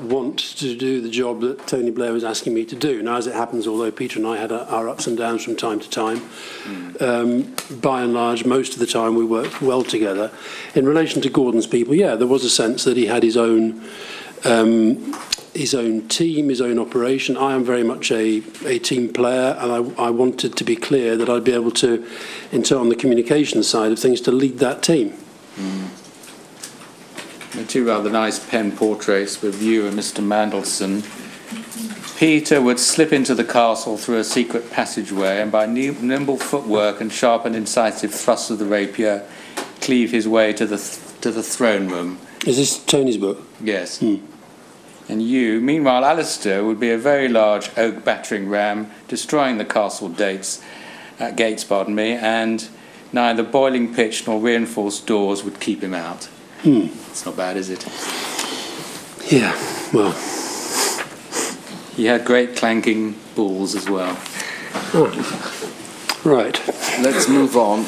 want to do the job that Tony Blair was asking me to do. Now, as it happens, although Peter and I had our ups and downs from time to time, by and large, most of the time we worked well together. In relation to Gordon's people, yeah, there was a sense that he had his own team, his own operation. I am very much a team player, and I wanted to be clear that I'd be able to, on the communication side of things, to lead that team. The two rather nice pen portraits with you and Mr. Mandelson. Peter would slip into the castle through a secret passageway, and by nimble footwork and sharp and incisive thrusts of the rapier, cleave his way to the throne room. Is this Tony's book? Yes. And you, meanwhile, Alastair would be a very large oak battering ram, destroying the castle gates, and neither boiling pitch nor reinforced doors would keep him out. It's not bad, is it? Yeah, well. He had great clanking balls as well. Right. Let's move on.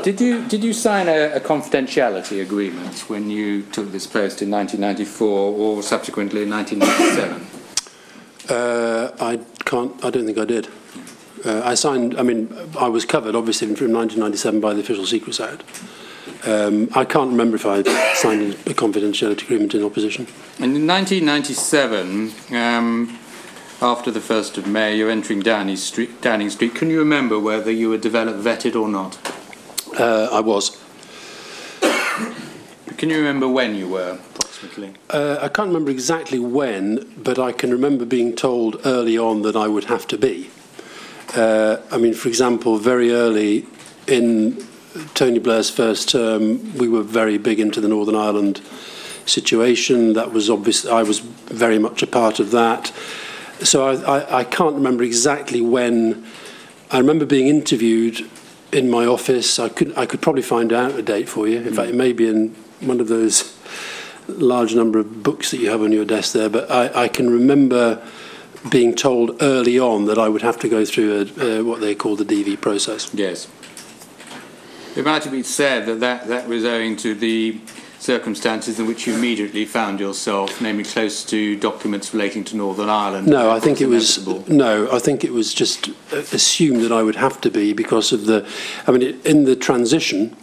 Did you sign a confidentiality agreement when you took this post in 1994 or subsequently in 1997? I don't think I did. I was covered, obviously, from 1997 by the Official Secrets Act. I can't remember if I signed a confidentiality agreement in opposition. And in 1997, after the 1st of May, you're entering Downing Street. Can you remember whether you were developed vetted or not? I was. Can you remember when you were, approximately? I can't remember exactly when, but I can remember being told early on that I would have to be. For example, very early in Tony Blair's first term, we were very big into the Northern Ireland situation. That was obvious. I was very much a part of that. So I can't remember exactly when. I remember being interviewed in my office. I could probably find out a date for you. In fact, it may be in one of those large number of books that you have on your desk there. But I can remember being told early on that I would have to go through what they call the DV process. Yes. It might have been said that was owing to the circumstances in which you immediately found yourself, namely close to documents relating to Northern Ireland. No, I think it was just assumed that I would have to be because of in the transition,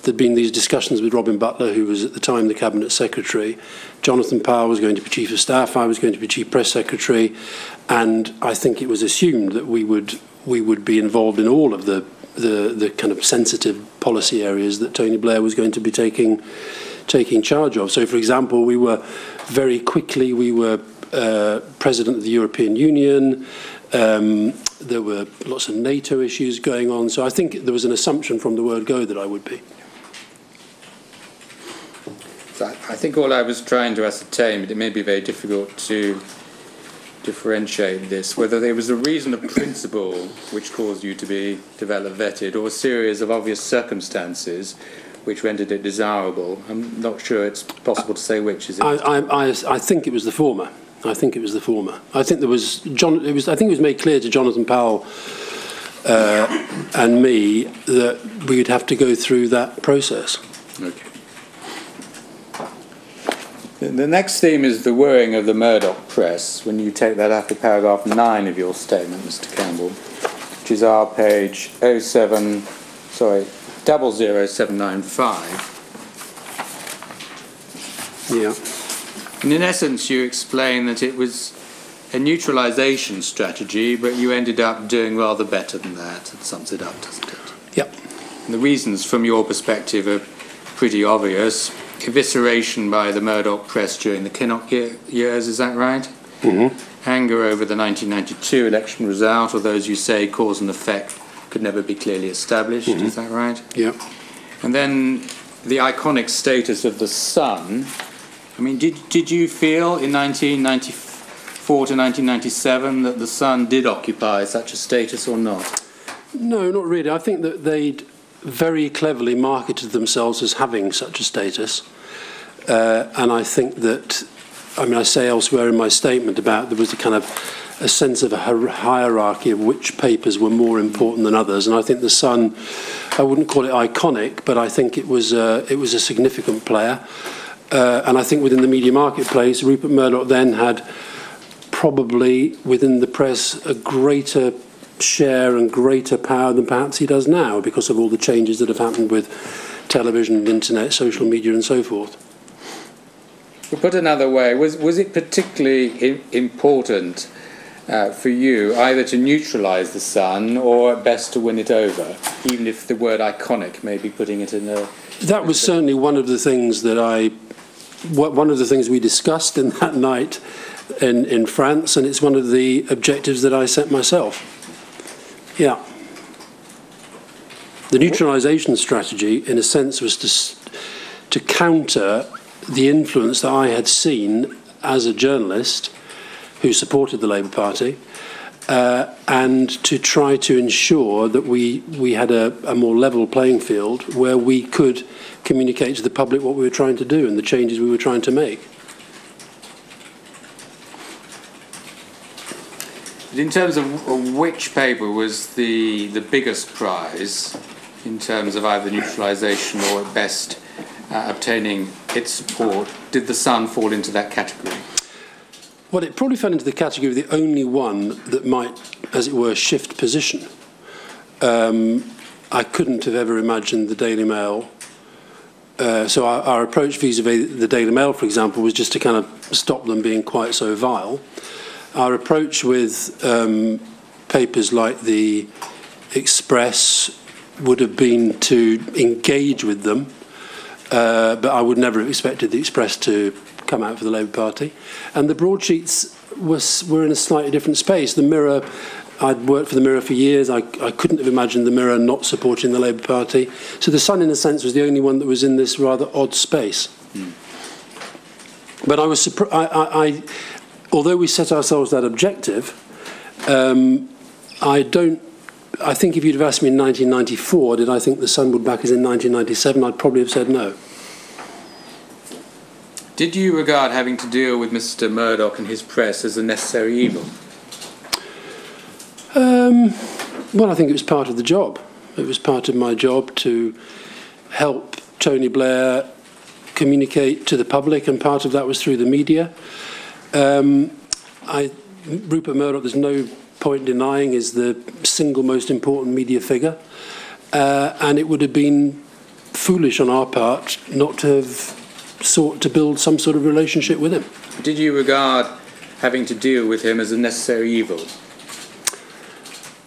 there'd been these discussions with Robin Butler, who was at the time the Cabinet Secretary. Jonathan Powell was going to be Chief of Staff, I was going to be Chief Press Secretary, and I think it was assumed that we would be involved in all of the kind of sensitive policy areas that Tony Blair was going to be taking charge of. So, for example, we were President of the European Union. There were lots of NATO issues going on. So I think there was an assumption from the word go that I would be. So I think all I was trying to ascertain, but it may be very difficult to differentiate this, whether there was a reason of principle which caused you to be developed vetted, or a series of obvious circumstances which rendered it desirable. I'm not sure it's possible to say which, is it? I think it was the former. I think it was made clear to Jonathan Powell and me that we would have to go through that process. Okay. The next theme is the worrying of the Murdoch press, when you take that after paragraph 9 of your statement, Mr. Campbell, which is our page 00795. Yeah. And in essence, you explain that it was a neutralisation strategy, but you ended up doing rather better than that. It sums it up, doesn't it? Yep. And the reasons, from your perspective, are pretty obvious. Evisceration by the Murdoch press during the Kinnock years, is that right? Mm-hmm. Anger over the 1992 election result, although, as you say, cause and effect could never be clearly established, is that right? Yep. And then the iconic status of the Sun. I mean, did you feel in 1994 to 1997 that the Sun did occupy such a status or not? No, not really. I think that they'd very cleverly marketed themselves as having such a status. And I think that, I say elsewhere in my statement about there was a kind of a sense of a hierarchy of which papers were more important than others. And I think the Sun, I wouldn't call it iconic, but I think it was a significant player. And I think within the media marketplace, Rupert Murdoch then had probably within the press a greater share and greater power than perhaps he does now because of all the changes that have happened with television, internet, social media and so forth. Well, put another way, was it particularly important for you either to neutralise the Sun or at best to win it over, even if the word iconic may be putting it in a... That was certainly one of the things that one of the things we discussed in that night in France, and it's one of the objectives that I set myself. Yeah. The neutralisation strategy, in a sense, was to counter the influence that I had seen as a journalist who supported the Labour Party, and to try to ensure that we had a more level playing field where we could communicate to the public what we were trying to do and the changes we were trying to make. In terms of which paper was the biggest prize in terms of either neutralisation or at best obtaining its support, did the Sun fall into that category? Well, it probably fell into the category of the only one that might, as it were, shift position. I couldn't have ever imagined the Daily Mail. So our approach vis-à-vis the Daily Mail, for example, was just to kind of stop them being quite so vile. Our approach with papers like the Express would have been to engage with them, but I would never have expected the Express to come out for the Labour Party. And the broadsheets were in a slightly different space. The Mirror, I'd worked for the Mirror for years. I couldn't have imagined the Mirror not supporting the Labour Party. So the Sun, in a sense, was the only one that was in this rather odd space. Mm. But I was surprised. Although we set ourselves that objective, I think if you'd have asked me in 1994, did I think the Sun would back us in 1997, I'd probably have said no. Did you regard having to deal with Mr. Murdoch and his press as a necessary evil? Well, I think it was part of the job. It was part of my job to help Tony Blair communicate to the public, and part of that was through the media. Rupert Murdoch, there's no point denying, is the single most important media figure, and it would have been foolish on our part not to have sought to build some sort of relationship with him. Did you regard having to deal with him as a necessary evil?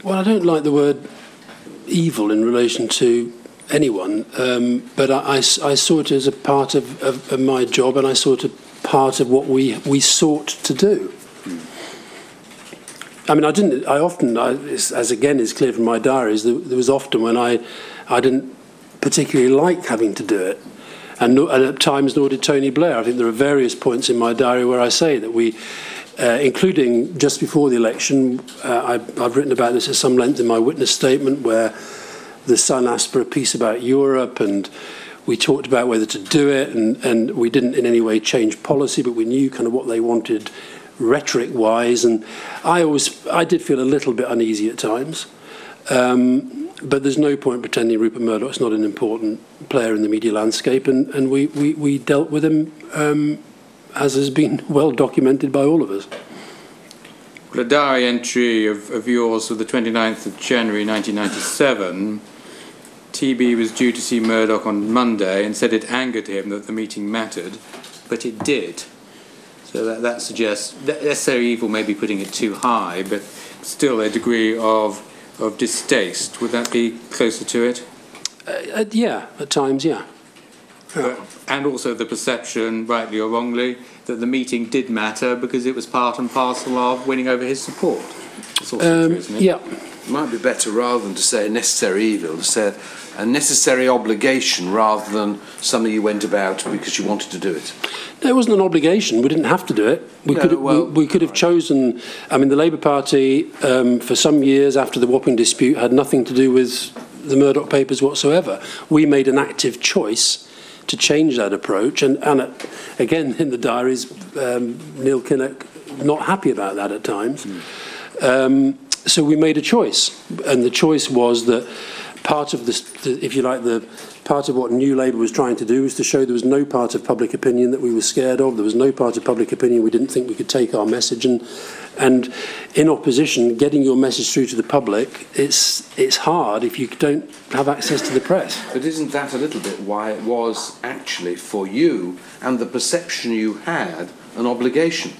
Well, I don't like the word evil in relation to anyone, but I saw it as a part of my job, and I saw it as part of what we sought to do. I mean, as again is clear from my diaries, there was often when I didn't particularly like having to do it. And at times nor did Tony Blair. I think there are various points in my diary where I say that we, including just before the election, I've written about this at some length in my witness statement, where the Sun asked for a piece about Europe, and we talked about whether to do it, and we didn't in any way change policy, but we knew kind of what they wanted rhetoric-wise, and I did feel a little bit uneasy at times. But there's no point pretending Rupert Murdoch's not an important player in the media landscape, and we dealt with him as has been well documented by all of us. Well, a diary entry of yours of the 29th of January 1997, TB was due to see Murdoch on Monday and said it angered him that the meeting mattered, but it did. So that suggests that necessary evil may be putting it too high, but still a degree of distaste. Would that be closer to it? Yeah, at times, yeah. And also the perception, rightly or wrongly, that the meeting did matter because it was part and parcel of winning over his support. That's also true, isn't it? Yeah. It might be better, rather than to say a necessary evil, to say a necessary obligation rather than something you went about because you wanted to do it. No, it wasn't an obligation. We didn't have to do it. We could have chosen. I mean, the Labour Party, for some years after the Wapping dispute, had nothing to do with the Murdoch papers whatsoever. We made an active choice to change that approach, and again in the diaries, Neil Kinnock not happy about that at times. So we made a choice, and the choice was that part of this, if you like, the part of what New Labour was trying to do was to show there was no part of public opinion that we were scared of. There was no part of public opinion we didn't think we could take our message. And in opposition, getting your message through to the public, it's hard if you don't have access to the press. But isn't that a little bit why it was actually for you and the perception you had an obligation?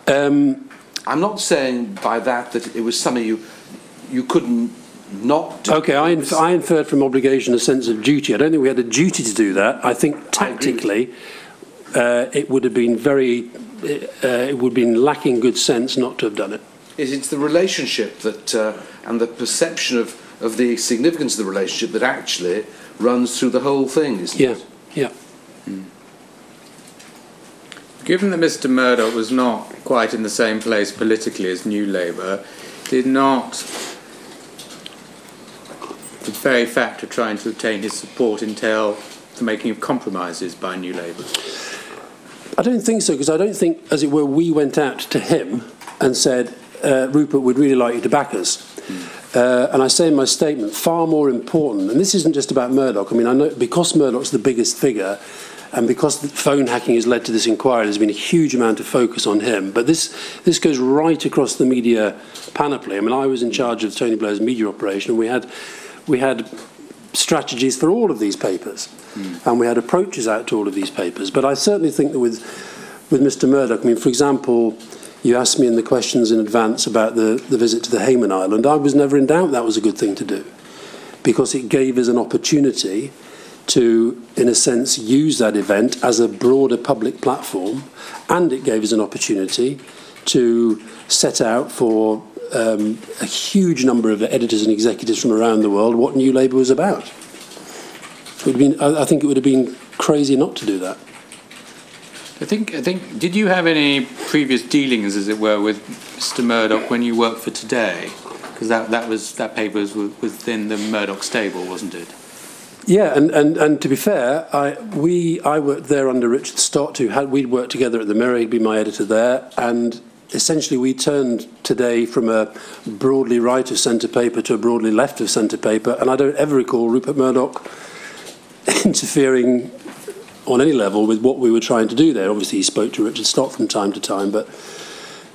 I'm not saying by that it was something you couldn't not do. Okay, I inferred from obligation a sense of duty. I don't think we had a duty to do that. I think tactically it would have been it would have been lacking good sense not to have done it. It's the relationship that and the perception of the significance of the relationship that actually runs through the whole thing, isn't it? Yeah. Given that Mr. Murdoch was not quite in the same place politically as New Labour, did not the very fact of trying to obtain his support entail the making of compromises by New Labour? I don't think so, because I don't think, as it were, we went out to him and said, Rupert, we'd really like you to back us. And I say in my statement, far more important, and this isn't just about Murdoch. I mean, I know because Murdoch's the biggest figure, and because the phone hacking has led to this inquiry, there's been a huge amount of focus on him. But this goes right across the media panoply. I mean, I was in charge of Tony Blair's media operation, and we had strategies for all of these papers, and we had approaches out to all of these papers. But I certainly think that with Mr. Murdoch, I mean, for example, you asked me in the questions in advance about the visit to the Hayman Island. I was never in doubt that was a good thing to do, because it gave us an opportunity to, in a sense, use that event as a broader public platform, and it gave us an opportunity to set out for a huge number of editors and executives from around the world what New Labour was about. I think it would have been crazy not to do that. I think. Did you have any previous dealings, as it were, with Mr. Murdoch when you worked for Today? Because that paper was within the Murdoch stable, wasn't it? Yeah, and to be fair, I worked there under Richard Stott, we'd worked together at the Mirror. He'd been my editor there, and essentially we turned Today from a broadly right of centre paper to a broadly left of centre paper, and I don't ever recall Rupert Murdoch interfering on any level with what we were trying to do there. Obviously he spoke to Richard Stott from time to time, but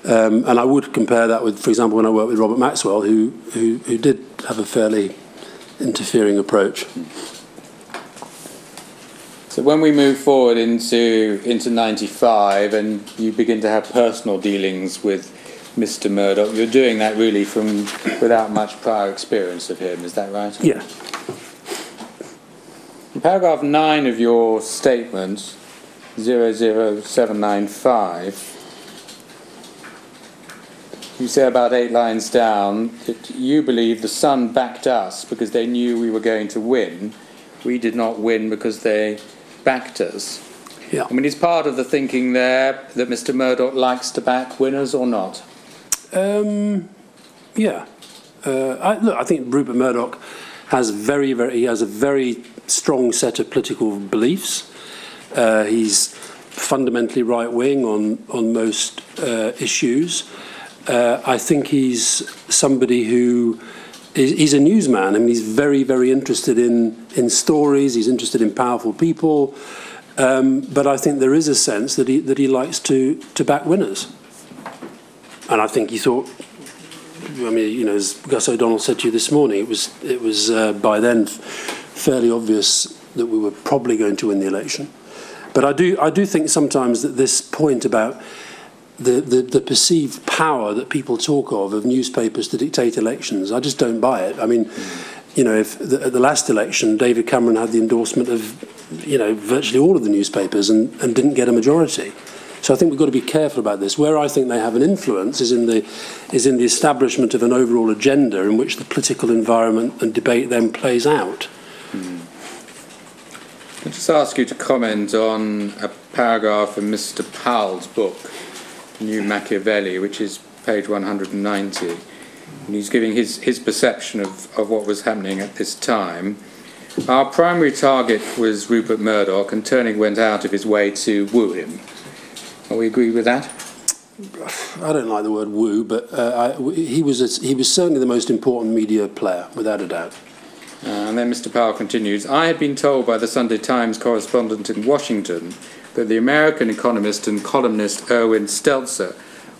and I would compare that with, for example, when I worked with Robert Maxwell, who did have a fairly interfering approach. So when we move forward into 95 and you begin to have personal dealings with Mr. Murdoch, you're doing that really without much prior experience of him, is that right? Yeah. In paragraph 9 of your statement, 00795, you say about 8 lines down that you believe the Sun backed us because they knew we were going to win. We did not win because they backed us. Yeah. I mean, is part of the thinking there that Mr. Murdoch likes to back winners or not? Yeah. I think Rupert Murdoch has he has a very strong set of political beliefs. He's fundamentally right-wing on most issues. I think he's somebody who he's a newsman. I mean, he's very, very interested in stories. He's interested in powerful people. But I think there is a sense that he likes to back winners. And I think he thought, I mean, you know, as Gus O'Donnell said to you this morning, it was by then fairly obvious that we were probably going to win the election. But I do think sometimes that this point about the perceived power that people talk of newspapers to dictate elections, I just don't buy it. I mean, you know, if at the last election, David Cameron had the endorsement of, you know, virtually all of the newspapers and didn't get a majority. So I think we've got to be careful about this. Where I think they have an influence is in the establishment of an overall agenda in which the political environment and debate then plays out. I'll just ask you to comment on a paragraph in Mr. Powell's book, New Machiavelli, which is page 190. And he's giving his perception of what was happening at this time. Our primary target was Rupert Murdoch, and Turning went out of his way to woo him. Are we agree with that? I don't like the word woo, but he was certainly the most important media player, without a doubt. And then Mr. Powell continues, I had been told by the Sunday Times correspondent in Washington that the American economist and columnist Erwin Stelzer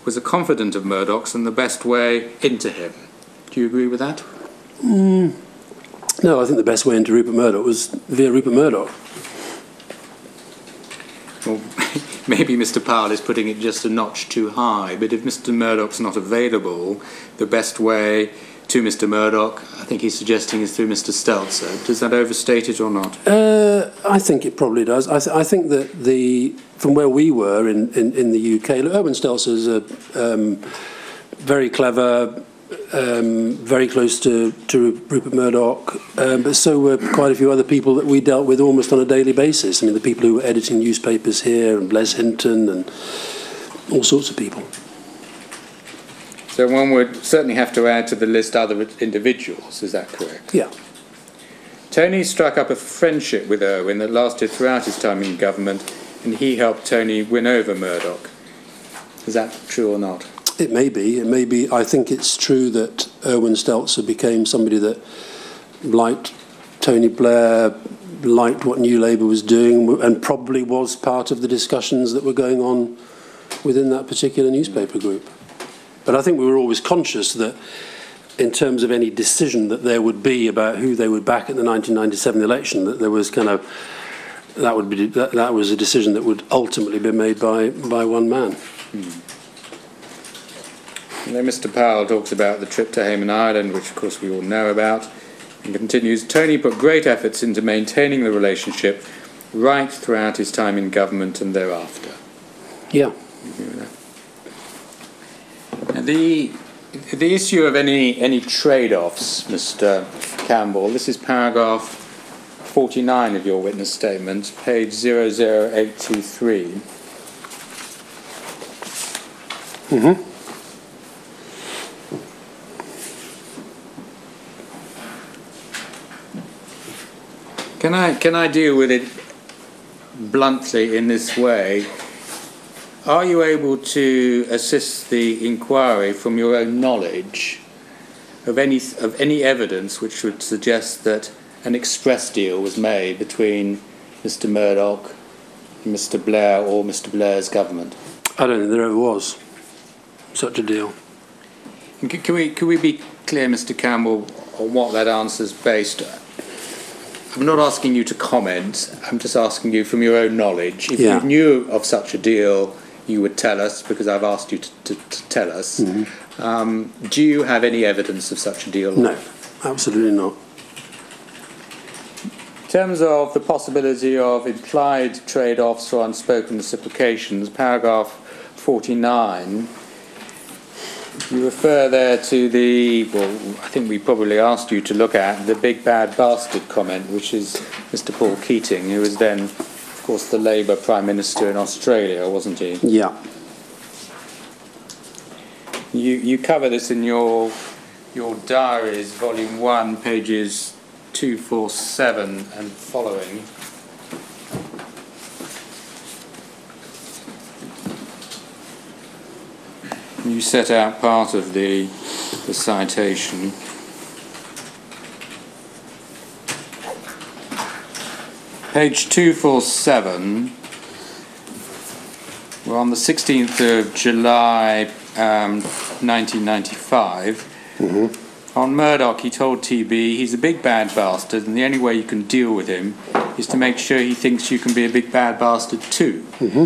was a confidant of Murdoch's and the best way into him. Do you agree with that? No, I think the best way into Rupert Murdoch was via Rupert Murdoch. Well, maybe Mr. Powell is putting it just a notch too high, but if Mr. Murdoch's not available, the best way to Mr. Murdoch, I think he's suggesting, is through Mr. Stelzer. Does that overstate it or not? I think it probably does. I think that from where we were in the UK, Erwin Stelzer is a very clever, very close to Rupert Murdoch, but so were quite a few other people that we dealt with almost on a daily basis. I mean, the people who were editing newspapers here, and Les Hinton, and all sorts of people. So one would certainly have to add to the list other individuals, is that correct? Yeah. Tony struck up a friendship with Erwin that lasted throughout his time in government, and he helped Tony win over Murdoch. Is that true or not? It may be. It may be. I think it's true that Erwin Stelzer became somebody that liked Tony Blair, liked what New Labour was doing, and probably was part of the discussions that were going on within that particular newspaper group. But I think we were always conscious that in terms of any decision that there would be about who they would back at the 1997 election, that there was kind of that was a decision that would ultimately be made by one man. And then Mr. Powell talks about the trip to Hayman Island, which of course we all know about, and continues, Tony put great efforts into maintaining the relationship right throughout his time in government and thereafter. Yeah. The issue of any trade-offs, Mr. Campbell, this is paragraph 49 of your witness statement, page 00823. Mm-hmm. Can I deal with it bluntly in this way? Are you able to assist the inquiry from your own knowledge of any evidence which would suggest that an express deal was made between Mr. Murdoch, Mr. Blair, or Mr. Blair's government? I don't think there ever was such a deal. Can we be clear, Mr. Campbell, on what that answer's based on? I'm not asking you to comment, I'm just asking you from your own knowledge. If you knew of such a deal, you would tell us, because I've asked you to tell us. Mm-hmm. Do you have any evidence of such a deal? No, absolutely not. In terms of the possibility of implied trade-offs or unspoken reciprocations, paragraph 49, you refer there to I think we probably asked you to look at the big bad bastard comment, which is Mr. Paul Keating, who was then, of course, the Labour Prime Minister in Australia, wasn't he? Yeah. You cover this in your diaries, volume 1, pages 247 and following. You set out part of the citation. Page 247. Well, on the 16th of July 1995, mm-hmm. on Murdoch he told TB he's a big bad bastard and the only way you can deal with him is to make sure he thinks you can be a big bad bastard too. Mm-hmm.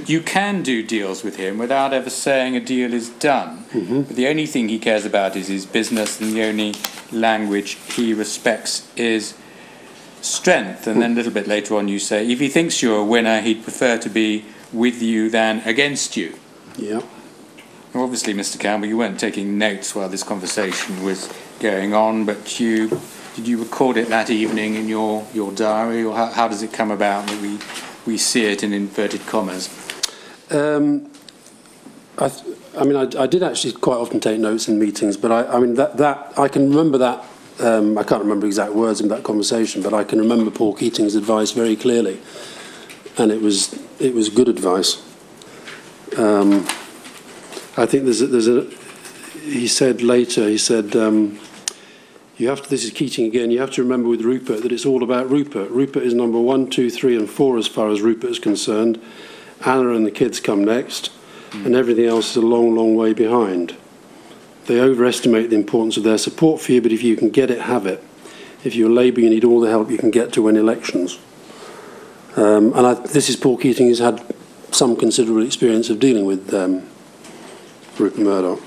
You can do deals with him without ever saying a deal is done. Mm-hmm. But the only thing he cares about is his business, and the only language he respects is strength. And then a little bit later on you say, if he thinks you're a winner, he'd prefer to be with you than against you. Yeah. Now, obviously, Mr. Campbell, you weren't taking notes while this conversation was going on, but did you record it that evening in your diary, or how does it come about that we see it in inverted commas? I did actually quite often take notes in meetings, but I can remember that. I can't remember exact words in that conversation, but I can remember Paul Keating's advice very clearly, and it was good advice. I think he said later, You have to, this is Keating again, you have to remember with Rupert that it's all about Rupert. Rupert is number 1, 2, 3 and 4 as far as Rupert is concerned. Anna and the kids come next, and everything else is a long, long way behind. They overestimate the importance of their support for you, but if you can get it, have it. If you're Labour, you need all the help you can get to win elections. This is Paul Keating, who's had some considerable experience of dealing with Rupert Murdoch.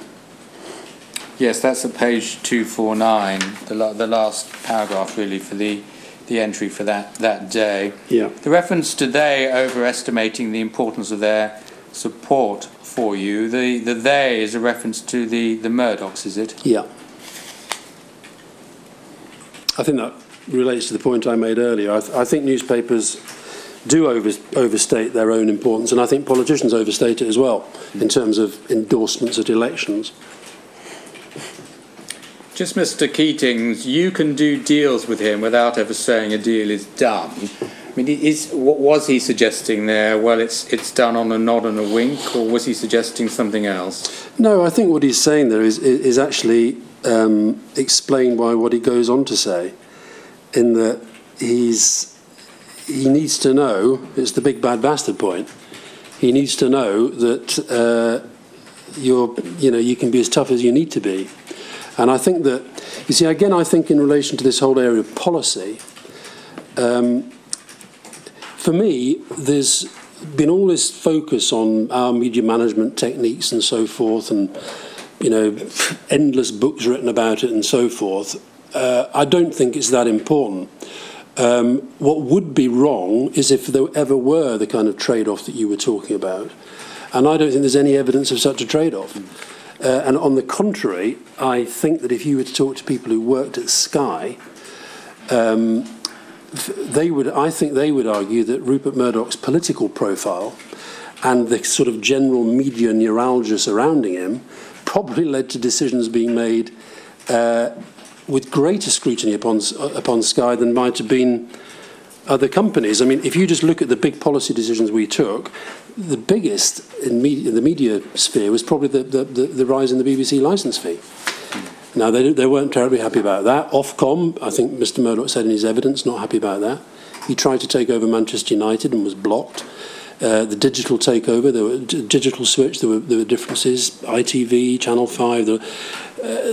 Yes, that's at page 249, the last paragraph really for the entry for that day. Yeah. The reference to they overestimating the importance of their support for you, the they is a reference to the Murdochs, is it? Yeah. I think that relates to the point I made earlier. I think newspapers do overstate their own importance, and I think politicians overstate it as well in terms of endorsements at elections. Just Mr. Keating's, you can do deals with him without ever saying a deal is done. I mean, what was he suggesting there? Well, it's done on a nod and a wink, or was he suggesting something else? No, I think what he's saying there is actually explained by what he goes on to say, in that he needs to know, it's the big bad bastard point, he needs to know that you can be as tough as you need to be. And I think that, you see, again, I think in relation to this whole area of policy, for me, there's been all this focus on our media management techniques and so forth, and, endless books written about it and so forth. I don't think it's that important. What would be wrong is if there ever were the kind of trade-off that you were talking about. And I don't think there's any evidence of such a trade-off. And on the contrary, I think that if you were to talk to people who worked at Sky, I think they would argue that Rupert Murdoch's political profile and the sort of general media neuralgia surrounding him probably led to decisions being made with greater scrutiny upon Sky than might have been other companies. I mean, if you just look at the big policy decisions we took, the biggest in the media sphere was probably the rise in the BBC licence fee. Now, they weren't terribly happy about that. Ofcom, I think Mr Murdoch said in his evidence, not happy about that. He tried to take over Manchester United and was blocked. The digital takeover, there were digital switch, there were differences, ITV, Channel 5, there were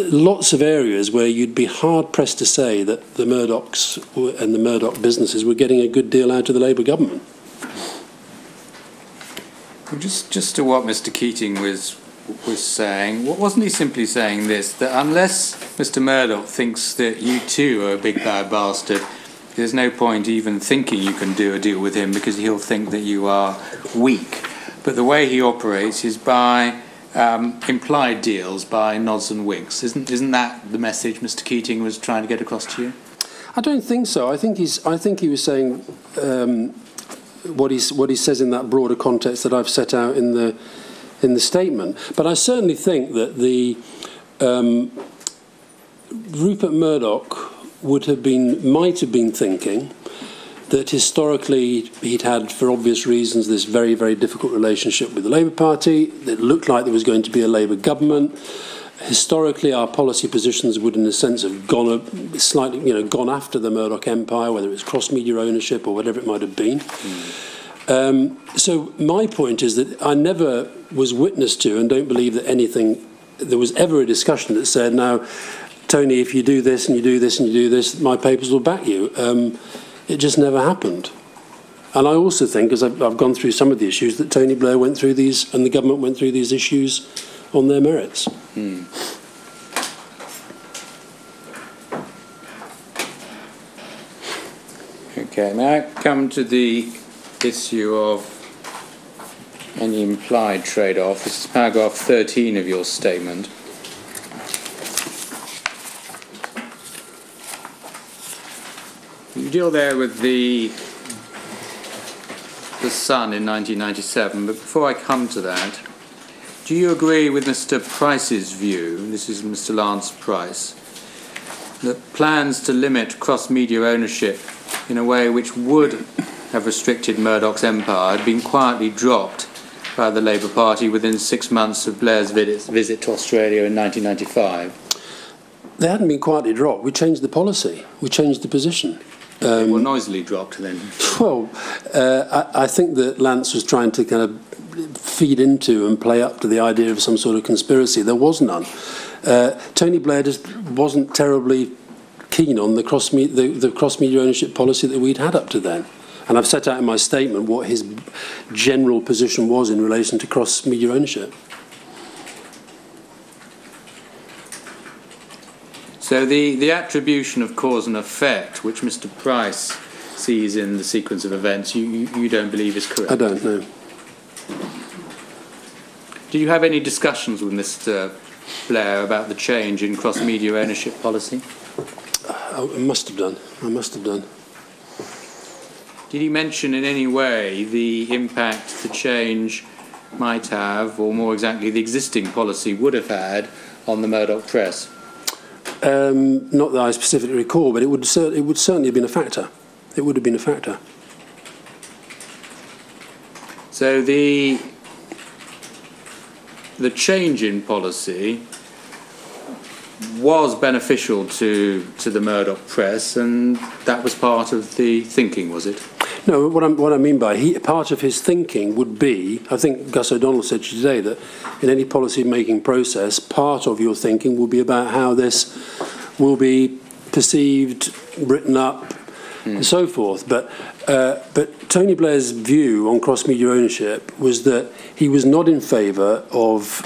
lots of areas where you'd be hard-pressed to say that the Murdochs and the Murdoch businesses were getting a good deal out of the Labour government. Just to what Mr. Keating was saying, wasn't he simply saying this, that unless Mr. Murdoch thinks that you too are a big bad bastard, there's no point even thinking you can do a deal with him because he'll think that you are weak. But the way he operates is by implied deals, by nods and winks. Isn't that the message Mr. Keating was trying to get across to you? I don't think so. I think he was saying what he says in that broader context that I've set out in the statement. But I certainly think that the Rupert Murdoch might have been thinking that historically he'd had, for obvious reasons, this very, very difficult relationship with the Labour Party. It looked like there was going to be a Labour government. Historically, our policy positions would, in a sense, have gone after the Murdoch empire, whether it's cross-media ownership or whatever it might have been. So my point is that I never was witness to, and don't believe that there was ever a discussion that said, now, Tony, if you do this and you do this and you do this, my papers will back you. It just never happened. And I also think, as I've gone through some of the issues, that Tony Blair went through these and the government went through these issues on their merits. Okay, may I come to the issue of any implied trade-off? This is paragraph 13 of your statement. You deal there with the Sun in 1997, but before I come to that, do you agree with Mr. Price's view, and this is Mr. Lance Price, that plans to limit cross-media ownership in a way which would have restricted Murdoch's empire had been quietly dropped by the Labour Party within 6 months of Blair's visit to Australia in 1995? They hadn't been quietly dropped. We changed the policy. We changed the position. They were noisily dropped then. Well, I think that Lance was trying to kind of feed into and play up to the idea of some sort of conspiracy. There was none. Tony Blair just wasn't terribly keen on the cross-media ownership policy that we'd had up to then. And I've set out in my statement what his general position was in relation to cross-media ownership. So the attribution of cause and effect, which Mr. Price sees in the sequence of events, you don't believe is correct? I don't know. Did you have any discussions with Mr. Blair about the change in cross-media ownership policy? I must have done. I must have done. Did he mention in any way the impact the change might have, or more exactly the existing policy would have had, on the Murdoch press? Not that I specifically recall, but it would certainly have been a factor. It would have been a factor. So the change in policy was beneficial to the Murdoch press, and that was part of the thinking, was it? No, what I mean by part of his thinking would be, I think Gus O'Donnell said to you today that in any policy-making process, part of your thinking will be about how this will be perceived, written up, and so forth. But Tony Blair's view on cross-media ownership was that he was not in favour of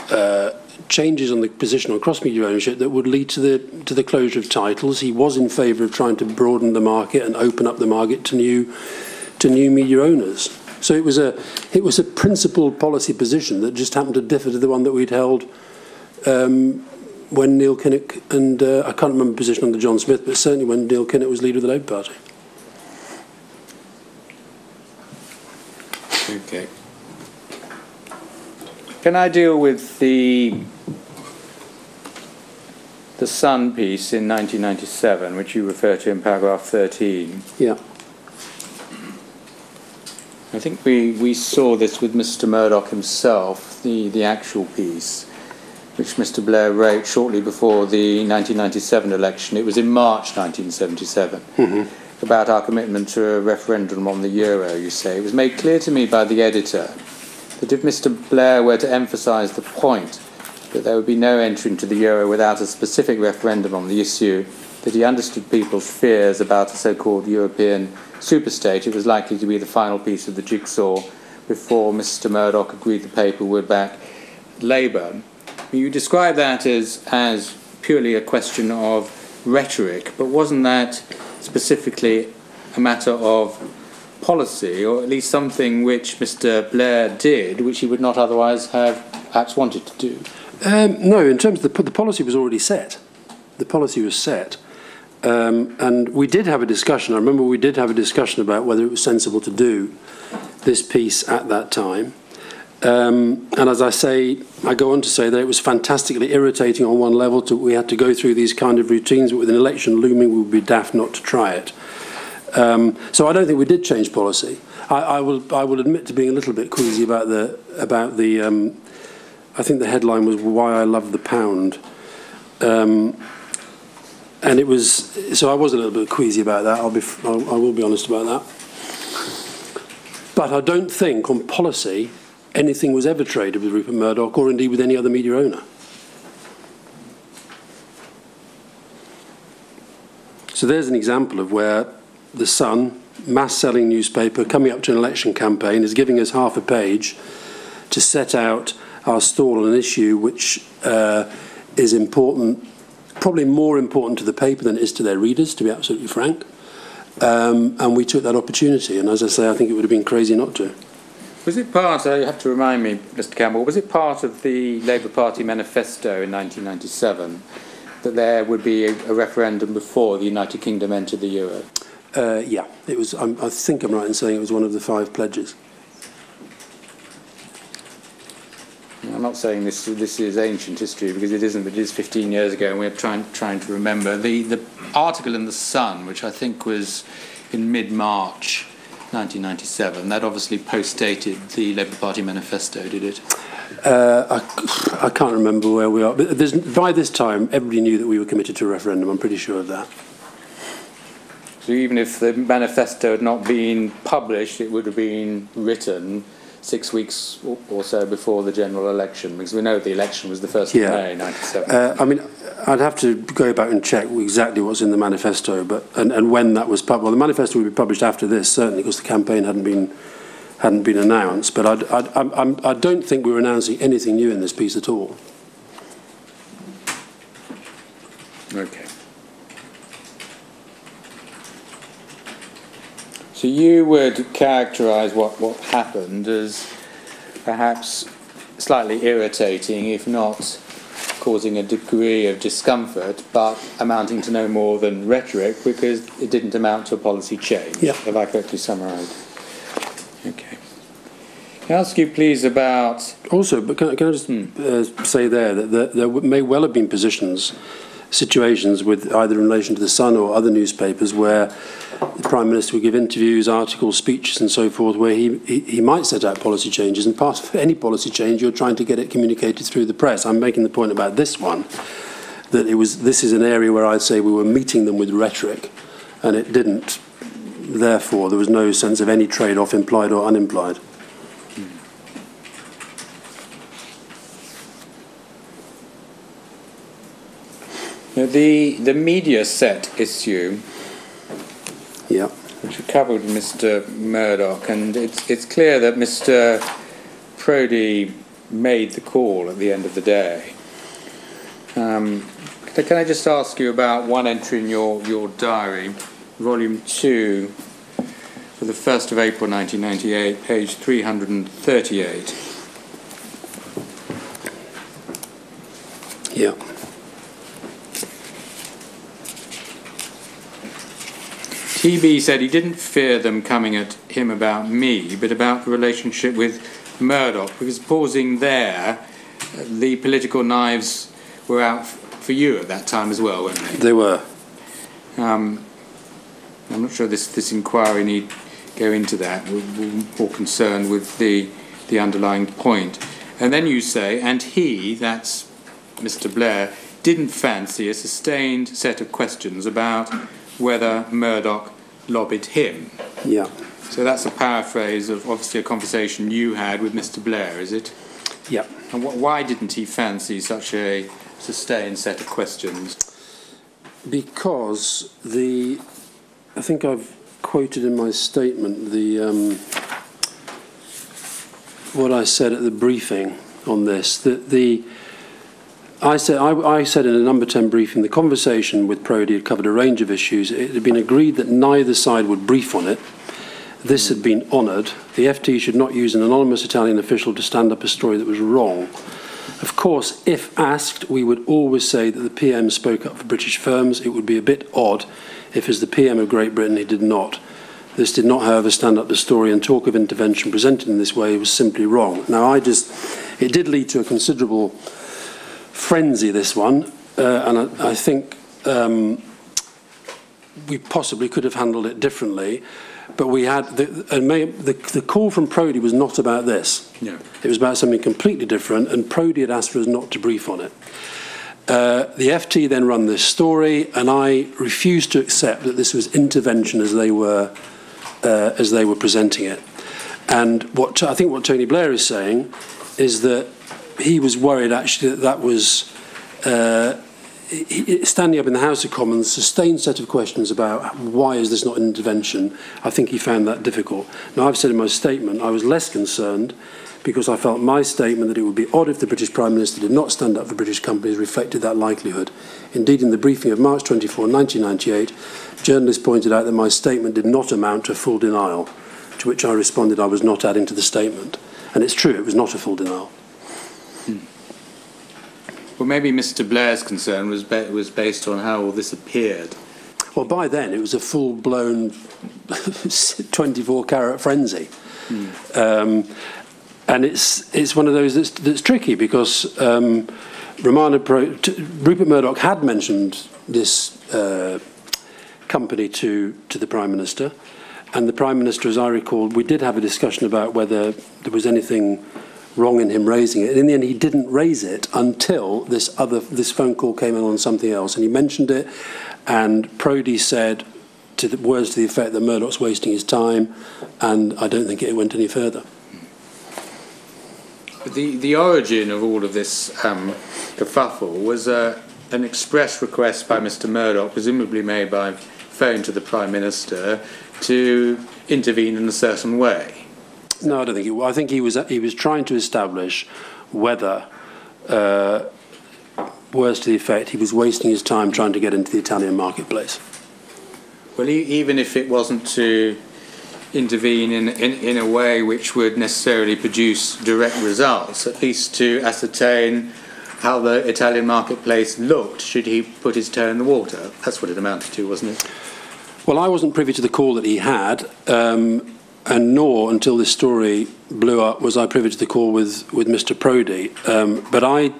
changes on the position on cross-media ownership that would lead to the closure of titles. He was in favour of trying to broaden the market and open up the market to new media owners. So it was a principled policy position that just happened to differ to the one that we'd held when Neil Kinnock and I can't remember the position under John Smith, but certainly when Neil Kinnock was leader of the Labour Party. Okay. Can I deal with the Sun piece in 1997, which you refer to in paragraph 13? Yeah. I think we saw this with Mr. Murdoch himself, the actual piece, which Mr. Blair wrote shortly before the 1997 election. It was in March 1977, about our commitment to a referendum on the euro, you say. It was made clear to me by the editor that if Mr. Blair were to emphasise the point that there would be no entry into the euro without a specific referendum on the issue, that he understood people's fears about a so-called European superstate, it was likely to be the final piece of the jigsaw before Mr. Murdoch agreed the paper would back Labour. You describe that as purely a question of rhetoric, but wasn't that specifically a matter of policy, or at least something which Mr. Blair did, which he would not otherwise have perhaps wanted to do? No, in terms of the policy was already set. The policy was set. And we did have a discussion. I remember we did have a discussion about whether it was sensible to do this piece at that time. And as I say, I go on to say that it was fantastically irritating on one level. We had to go through these kind of routines, but with an election looming, we would be daft not to try it. So I don't think we did change policy. I will admit to being a little bit queasy about the. I think the headline was "Why I Love the Pound." And it was, so I was a little bit queasy about that. I will be honest about that. But I don't think on policy anything was ever traded with Rupert Murdoch, or indeed with any other media owner. So there's an example of where the Sun, mass-selling newspaper, coming up to an election campaign, is giving us half a page to set out our stall on an issue which is important, probably more important to the paper than it is to their readers, to be absolutely frank. And we took that opportunity, and as I say, I think it would have been crazy not to. Was it part, you have to remind me, Mr. Campbell, was it part of the Labour Party manifesto in 1997 that there would be a referendum before the United Kingdom entered the euro? Yeah, it was. I think I'm right in saying it was one of the 5 pledges. I'm not saying this is ancient history, because it isn't, but it is 15 years ago, and we're trying to remember. The article in The Sun, which I think was in mid-March, 1997. That obviously post-dated the Labour Party manifesto, did it? I can't remember where we are. But by this time, everybody knew that we were committed to a referendum. I'm pretty sure of that. So even if the manifesto had not been published, it would have been written 6 weeks or so before the general election, because we know the election was the 1st of May, 97. I mean, I'd have to go back and check exactly what's in the manifesto, and when that was published. Well, the manifesto would be published after this, certainly, because the campaign hadn't been announced. But I don't think we were announcing anything new in this piece at all. Okay. So you would characterise what happened as perhaps slightly irritating, if not causing a degree of discomfort, but amounting to no more than rhetoric, because it didn't amount to a policy change. Yeah. Have I correctly summarised? Okay. Can I ask you, please, about... Also, but can I just say there that there may well have been situations with either in relation to the Sun or other newspapers where the Prime Minister would give interviews, articles, speeches and so forth, where he might set out policy changes, and part of any policy change you're trying to get it communicated through the press. I'm making the point about this one, that this is an area where I'd say we were meeting them with rhetoric, and it didn't. Therefore, there was no sense of any trade-off, implied or unimplied. Now, the media set issue, which we covered with Mr. Murdoch, and it's clear that Mr. Prodie made the call at the end of the day. Can I just ask you about one entry in your diary, volume 2, for the 1st of April 1998, page 338. Yeah. TB said he didn't fear them coming at him about me, but about the relationship with Murdoch, because pausing there, the political knives were out for you at that time as well, weren't they? They were. I'm not sure this inquiry need go into that. We're more concerned with the underlying point. And then you say, and he, that's Mr. Blair, didn't fancy a sustained set of questions about whether Murdoch lobbied him. Yeah. So that's a paraphrase of obviously a conversation you had with Mr. Blair, is it? Yeah. And why didn't he fancy such a sustained set of questions? Because I think I've quoted in my statement what I said at the briefing on this, that I said in a number 10 briefing, the conversation with Prodie had covered a range of issues. It had been agreed that neither side would brief on it. This had been honoured. The FT should not use an anonymous Italian official to stand up a story that was wrong. Of course, if asked, we would always say that the PM spoke up for British firms. It would be a bit odd if, as the PM of Great Britain, he did not. This did not, however, stand up the story, and talk of intervention presented in this way was simply wrong. Now, it did lead to a considerable frenzy, this one, and I think we possibly could have handled it differently, but we had the call from Prodie was not about this. Yeah. It was about something completely different, and Prodie had asked for us not to brief on it. The FT then ran this story, and I refused to accept that this was intervention as they were presenting it. And I think what Tony Blair is saying is that he was worried actually that was standing up in the House of Commons, a sustained set of questions about why is this not an intervention. I think he found that difficult. Now, I've said in my statement I was less concerned because I felt my statement that it would be odd if the British Prime Minister did not stand up for British companies reflected that likelihood. Indeed, in the briefing of March 24, 1998, journalists pointed out that my statement did not amount to full denial, to which I responded I was not adding to the statement. And it's true, it was not a full denial. Well, maybe Mr. Blair's concern was based on how all this appeared. Well, by then it was a full-blown 24-carat frenzy. And it's one of those that's tricky because Rupert Murdoch had mentioned this company to the Prime Minister. And the Prime Minister, as I recall, we did have a discussion about whether there was anything wrong in him raising it. And in the end, he didn't raise it until this phone call came in on something else. And he mentioned it, and Prodie said words to the effect that Murdoch's wasting his time, and I don't think it went any further. The origin of all of this kerfuffle was an express request by Mr. Murdoch, presumably made by phone to the Prime Minister, to intervene in a certain way. No, I don't think it was. I think he was trying to establish whether, words to the effect, he was wasting his time trying to get into the Italian marketplace. Well, even if it wasn't to intervene in a way which would necessarily produce direct results, at least to ascertain how the Italian marketplace looked should he put his toe in the water. That's what it amounted to, wasn't it? Well, I wasn't privy to the call that he had, and nor, until this story blew up, was I privy to the call with Mr. Prodie. But I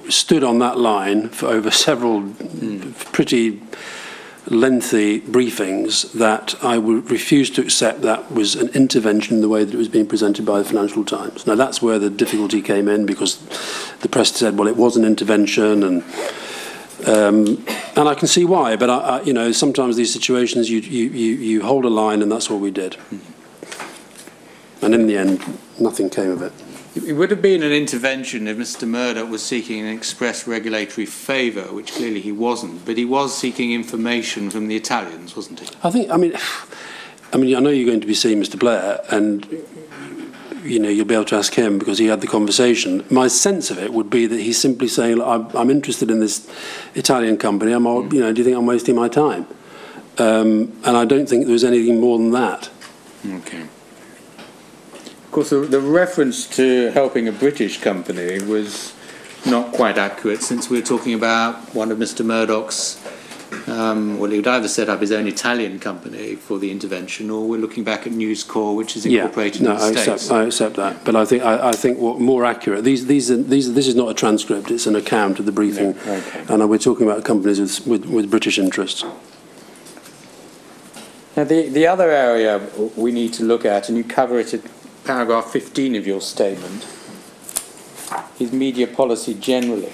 stood on that line for over several pretty lengthy briefings that I would refuse to accept that was an intervention in the way that it was being presented by the Financial Times. Now, that's where the difficulty came in, because the press said, well, it was an intervention, and I can see why. But, you know, sometimes these situations, you hold a line, and that's what we did. And in the end, nothing came of it. It would have been an intervention if Mr. Murdoch was seeking an express regulatory favour, which clearly he wasn't. But he was seeking information from the Italians, wasn't he? I mean, I know you're going to be seeing Mr. Blair, and you know you'll be able to ask him because he had the conversation. My sense of it would be that he's simply saying, "Look, I'm interested in this Italian company. You know, do you think I'm wasting my time?" And I don't think there was anything more than that. Okay. Of course, the reference to helping a British company was not quite accurate, since we were talking about one of Mr. Murdoch's, well, he would either set up his own Italian company for the intervention, or we're looking back at News Corp, which is incorporated in the States. I accept that. Yeah. But I think what more accurate, this is not a transcript, it's an account of the briefing. Yeah, okay. And we're talking about companies with British interests. Now, the other area we need to look at, and you cover it at paragraph 15 of your statement, is media policy generally.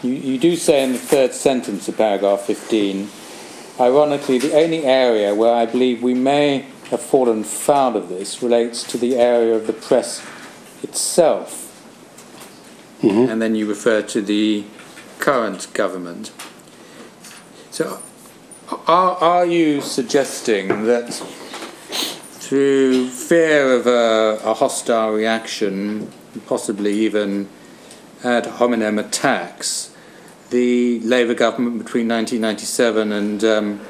You do say in the third sentence of paragraph 15, ironically, the only area where I believe we may have fallen foul of this relates to the area of the press itself. Mm-hmm. And then you refer to the current government. So are you suggesting that through fear of a hostile reaction, possibly even ad hominem attacks, the Labour government between 1997 and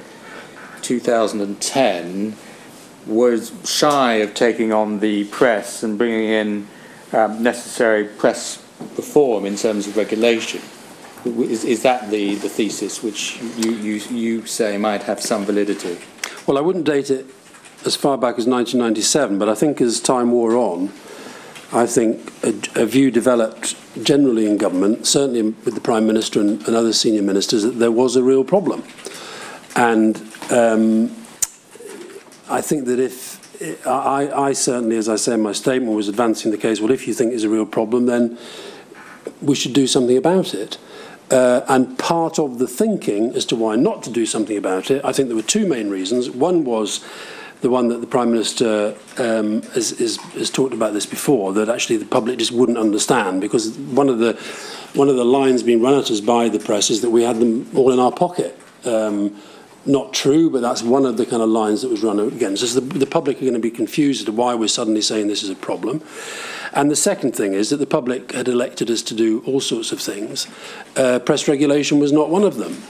2010 was shy of taking on the press and bringing in necessary press reform in terms of regulation? Is that the thesis which you say might have some validity? Well, I wouldn't date it as far back as 1997, but I think as time wore on, I think a view developed generally in government, certainly with the Prime Minister and other senior ministers, that there was a real problem. And I think that if I certainly, as I say in my statement, was advancing the case, well, if you think there's a real problem, then we should do something about it. And part of the thinking as to why not to do something about it, I think there were two main reasons. One was the one that the Prime Minister has talked about this before, that actually the public just wouldn't understand, because one of the lines being run at us by the press is that we had them all in our pocket. Not true, but that's one of the kind of lines that was run against us. The public are going to be confused as to why we're suddenly saying this is a problem. And the second thing is that the public had elected us to do all sorts of things. Press regulation was not one of them.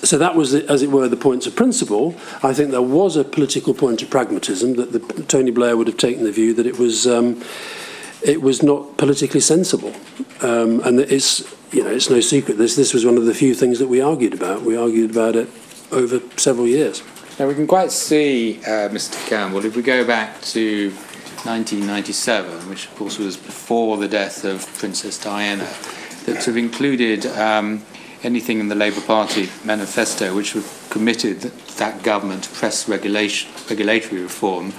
So that was, as it were, the points of principle. I think there was a political point of pragmatism that Tony Blair would have taken the view that it was not politically sensible. And it's no secret. This was one of the few things that we argued about. We argued about it over several years. Now we can quite see, Mr. Campbell, if we go back to 1997, which of course was before the death of Princess Diana, that sort of included anything in the Labour Party manifesto which committed that government press regulatory reform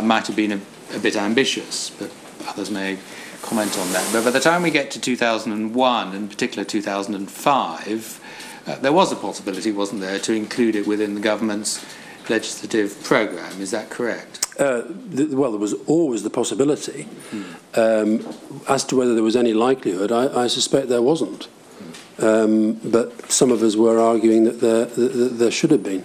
might have been a bit ambitious, but others may comment on that. But by the time we get to 2001, in particular 2005, there was a possibility, wasn't there, to include it within the government's legislative programme. Is that correct? Well, there was always the possibility. As to whether there was any likelihood, I suspect there wasn't. But some of us were arguing that there should have been.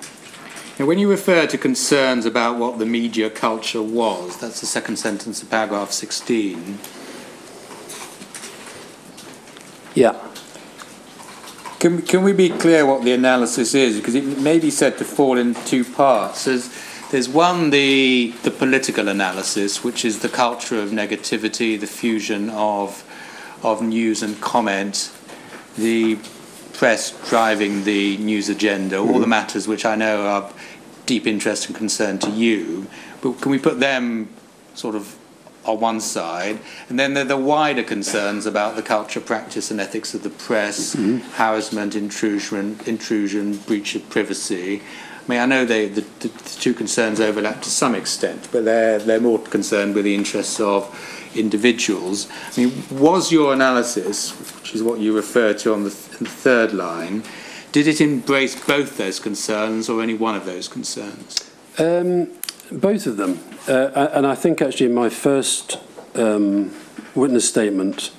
Now, when you refer to concerns about what the media culture was, that's the second sentence of paragraph 16. Yeah. Can we be clear what the analysis is? Because it may be said to fall in two parts. There's one, the political analysis, which is the culture of negativity, the fusion of news and comment, the press driving the news agenda, all the matters which I know are of deep interest and concern to you. But can we put them sort of on one side? And then there are the wider concerns about the culture, practice and ethics of the press, harassment, intrusion, breach of privacy. I mean, I know the two concerns overlap to some extent, but they're more concerned with the interests of individuals. I mean, was your analysis, which is what you refer to on the third line, did it embrace both those concerns or only one of those concerns? Both of them. And I think actually in my first witness statement,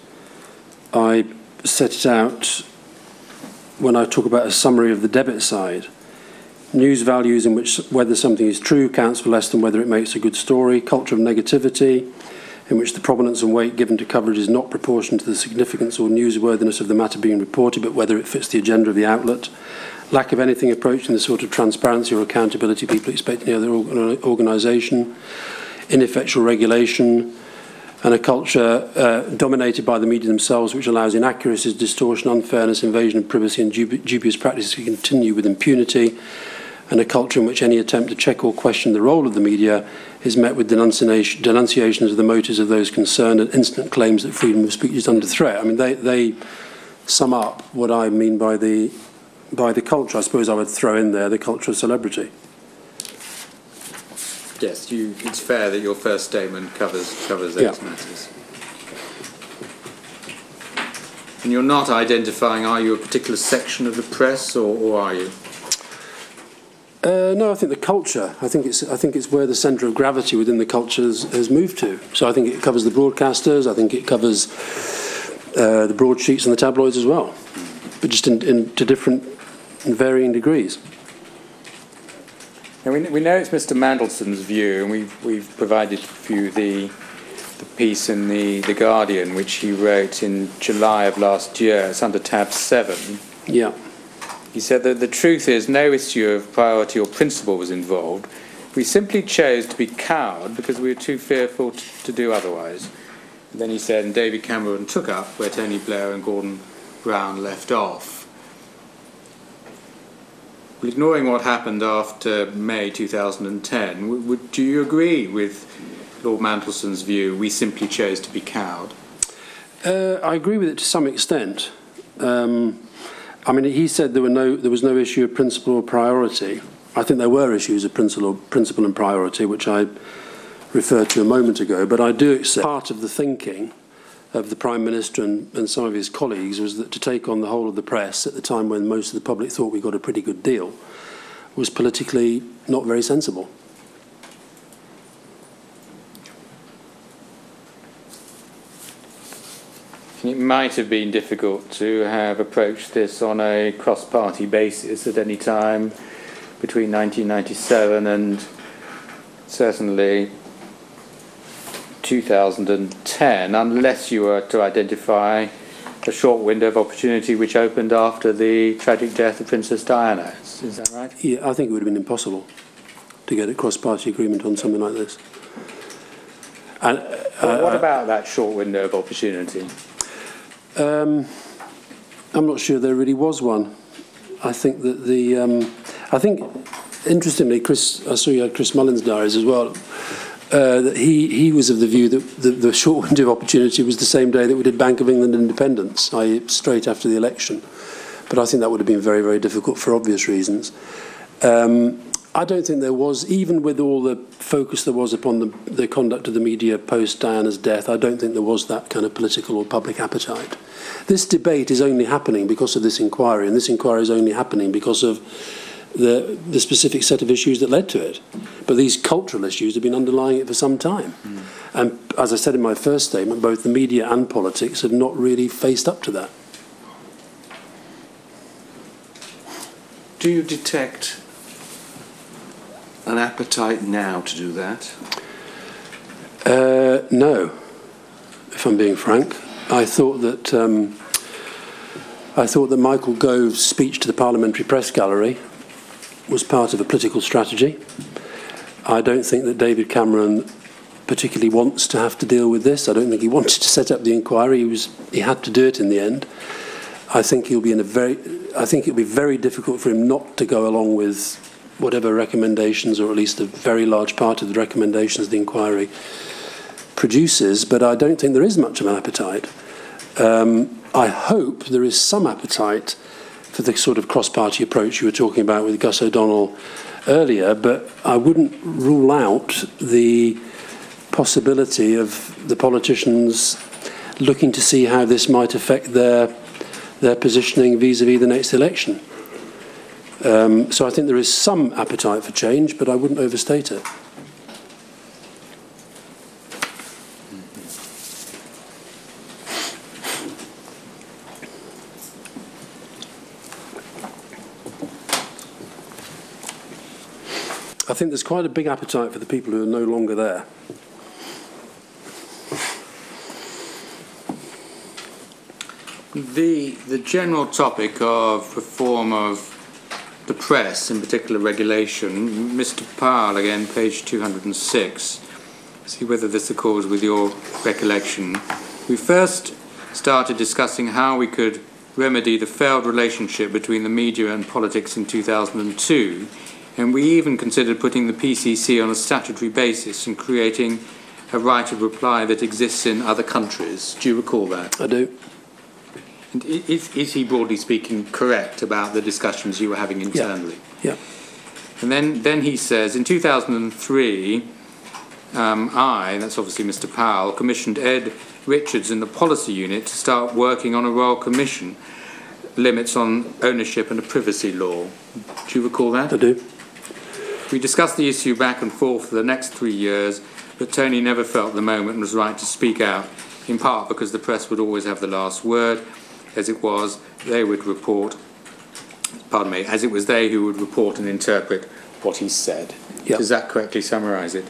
I set it out when I talk about a summary of the debit side. News values in which whether something is true counts for less than whether it makes a good story. Culture of negativity, in which the prominence and weight given to coverage is not proportioned to the significance or newsworthiness of the matter being reported, but whether it fits the agenda of the outlet. Lack of anything approaching the sort of transparency or accountability people expect in any other organisation. Ineffectual regulation. And a culture dominated by the media themselves, which allows inaccuracies, distortion, unfairness, invasion of privacy and dubious practices to continue with impunity. And a culture in which any attempt to check or question the role of the media is met with denunciations of the motives of those concerned and instant claims that freedom of speech is under threat. I mean, they sum up what I mean by the culture. I suppose I would throw in there the culture of celebrity. Yes, it's fair that your first statement covers those matters. And you're not identifying, are you, a particular section of the press, or are you? No, I think the culture. I think it's where the centre of gravity within the culture has moved to. So I think it covers the broadcasters. I think it covers the broadsheets and the tabloids as well, but just to different and varying degrees. Now we know it's Mr. Mandelson's view, and we've provided for you the piece in the Guardian, which he wrote in July of last year. It's under tab 7. Yeah. He said that the truth is no issue of priority or principle was involved. We simply chose to be cowed because we were too fearful to do otherwise. And then he said, and David Cameron took up where Tony Blair and Gordon Brown left off. Well, ignoring what happened after May 2010, do you agree with Lord Mandelson's view, we simply chose to be cowed? I agree with it to some extent. I mean, he said there was no issue of principle or priority. I think there were issues of principle and priority, which I referred to a moment ago. But I do accept part of the thinking of the Prime Minister and some of his colleagues was that to take on the whole of the press at the time when most of the public thought we got a pretty good deal was politically not very sensible. It might have been difficult to have approached this on a cross-party basis at any time between 1997 and certainly 2010, unless you were to identify a short window of opportunity which opened after the tragic death of Princess Diana. Is that right? Yeah, I think it would have been impossible to get a cross-party agreement on something like this. And, what about that short window of opportunity? I'm not sure there really was one. I think that I think, interestingly, I saw you had Chris Mullin's diaries as well, that he was of the view that the short window of opportunity was the same day that we did Bank of England independence, i.e. straight after the election. But I think that would have been very, very difficult for obvious reasons. I don't think there was, even with all the focus there was upon the conduct of the media post Diana's death, I don't think there was that kind of political or public appetite. This debate is only happening because of this inquiry, and this inquiry is only happening because of the specific set of issues that led to it. But these cultural issues have been underlying it for some time. And as I said in my first statement, both the media and politics have not really faced up to that. Do you detect an appetite now to do that? No, if I'm being frank. I thought that Michael Gove's speech to the Parliamentary Press Gallery was part of a political strategy. I don't think that David Cameron particularly wants to have to deal with this. I don't think he wanted to set up the inquiry. He had to do it in the end. I think it'll be very difficult for him not to go along with whatever recommendations, or at least a very large part of the recommendations the inquiry produces, but I don't think there is much of an appetite. I hope there is some appetite for the sort of cross-party approach you were talking about with Gus O'Donnell earlier, but I wouldn't rule out the possibility of the politicians looking to see how this might affect their positioning vis-à-vis the next election. So I think there is some appetite for change, but I wouldn't overstate it. I think there's quite a big appetite for the people who are no longer there. The general topic of reform of the press, in particular regulation, Mr. Powell, again, page 206, see whether this accords with your recollection. We first started discussing how we could remedy the failed relationship between the media and politics in 2002, and we even considered putting the PCC on a statutory basis and creating a right of reply that exists in other countries. Do you recall that? I do. And is he, broadly speaking, correct about the discussions you were having internally? Yeah. And then he says, in 2003, that's obviously Mr. Powell, commissioned Ed Richards in the policy unit to start working on a Royal Commission, limits on ownership and a privacy law. Do you recall that? I do. We discussed the issue back and forth for the next 3 years, but Tony never felt the moment was right to speak out, in part because the press would always have the last word. As it was, they would report, as it was they who would report and interpret what he said. Yep. Does that correctly summarise it?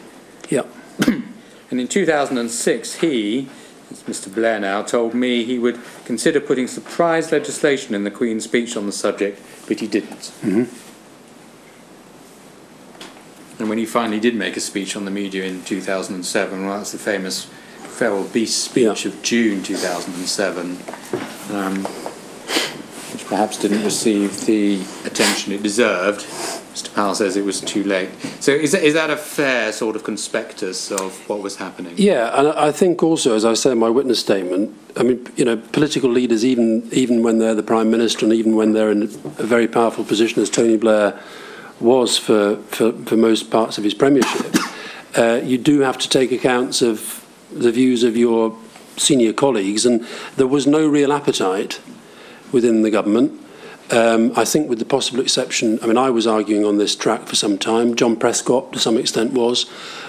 Yeah. And in 2006, he, it's Mr. Blair now, told me he would consider putting surprise legislation in the Queen's speech on the subject, but he didn't. Mm-hmm. And when he finally did make a speech on the media in 2007, well, that's the famous Feral Beast speech of June 2007, which perhaps didn't receive the attention it deserved. Mr. Powell says it was too late. So is that a fair sort of conspectus of what was happening? Yeah, and I think also, as I said in my witness statement, I mean, political leaders, even when they're the Prime Minister and even when they're in a very powerful position, as Tony Blair was for most parts of his premiership, you do have to take accounts of the views of your senior colleagues, and there was no real appetite within the government. I think with the possible exception, I mean, I was arguing on this track for some time, John Prescott to some extent was,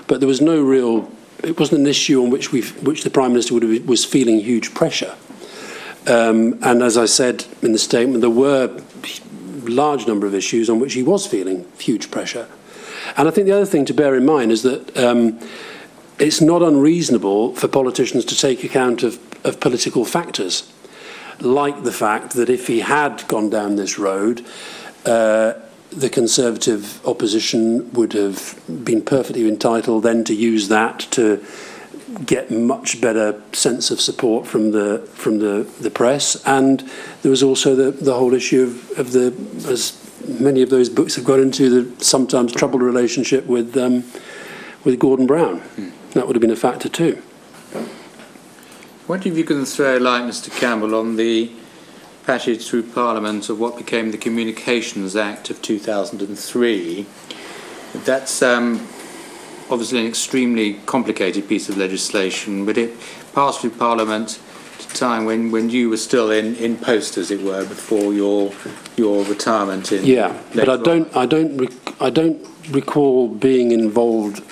but there was no real, it wasn't an issue on which the Prime Minister was feeling huge pressure. And as I said in the statement, there were a large number of issues on which he was feeling huge pressure. And I think the other thing to bear in mind is that it's not unreasonable for politicians to take account of political factors, like the fact that if he had gone down this road, the Conservative opposition would have been perfectly entitled then to use that to get much better sense of support from the press. And there was also the whole issue of the, as many of those books have got into, the sometimes troubled relationship with Gordon Brown. That would have been a factor too. I wonder if you can throw light, Mr. Campbell, on the passage through Parliament of what became the Communications Act of 2003, That's obviously an extremely complicated piece of legislation, but it passed through Parliament at a time when you were still in post, as it were, before your retirement. But I don't recall being involved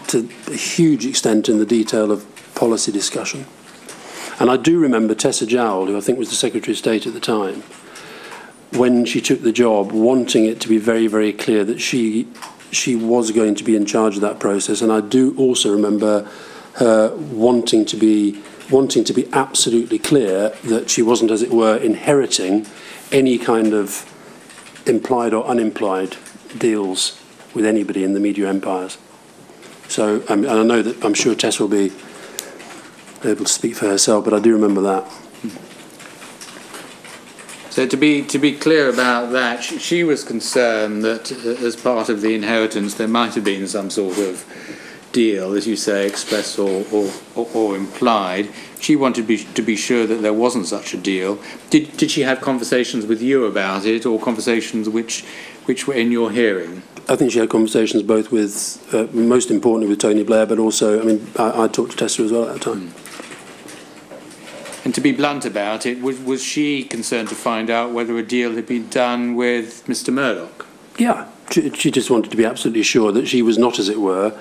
to a huge extent in the detail of policy discussion. And I do remember Tessa Jowell, who I think was the Secretary of State at the time, when she took the job, wanting it to be very, very clear that she was going to be in charge of that process. And I do also remember her wanting to be absolutely clear that she wasn't, as it were, inheriting any kind of implied or unimplied deals with anybody in the media empires. So, and I know that I'm sure Tess will be able to speak for herself, but I do remember that. So to be clear about that, she was concerned that as part of the inheritance there might have been some sort of deal, as you say, express or implied. She wanted to be sure that there wasn't such a deal. Did she have conversations with you about it, or conversations which were in your hearing? I think she had conversations both with, most importantly with Tony Blair, but also, I mean, I talked to Tessa as well at that time. And to be blunt about it, was she concerned to find out whether a deal had been done with Mr. Murdoch? Yeah, she just wanted to be absolutely sure that she was not, as it were,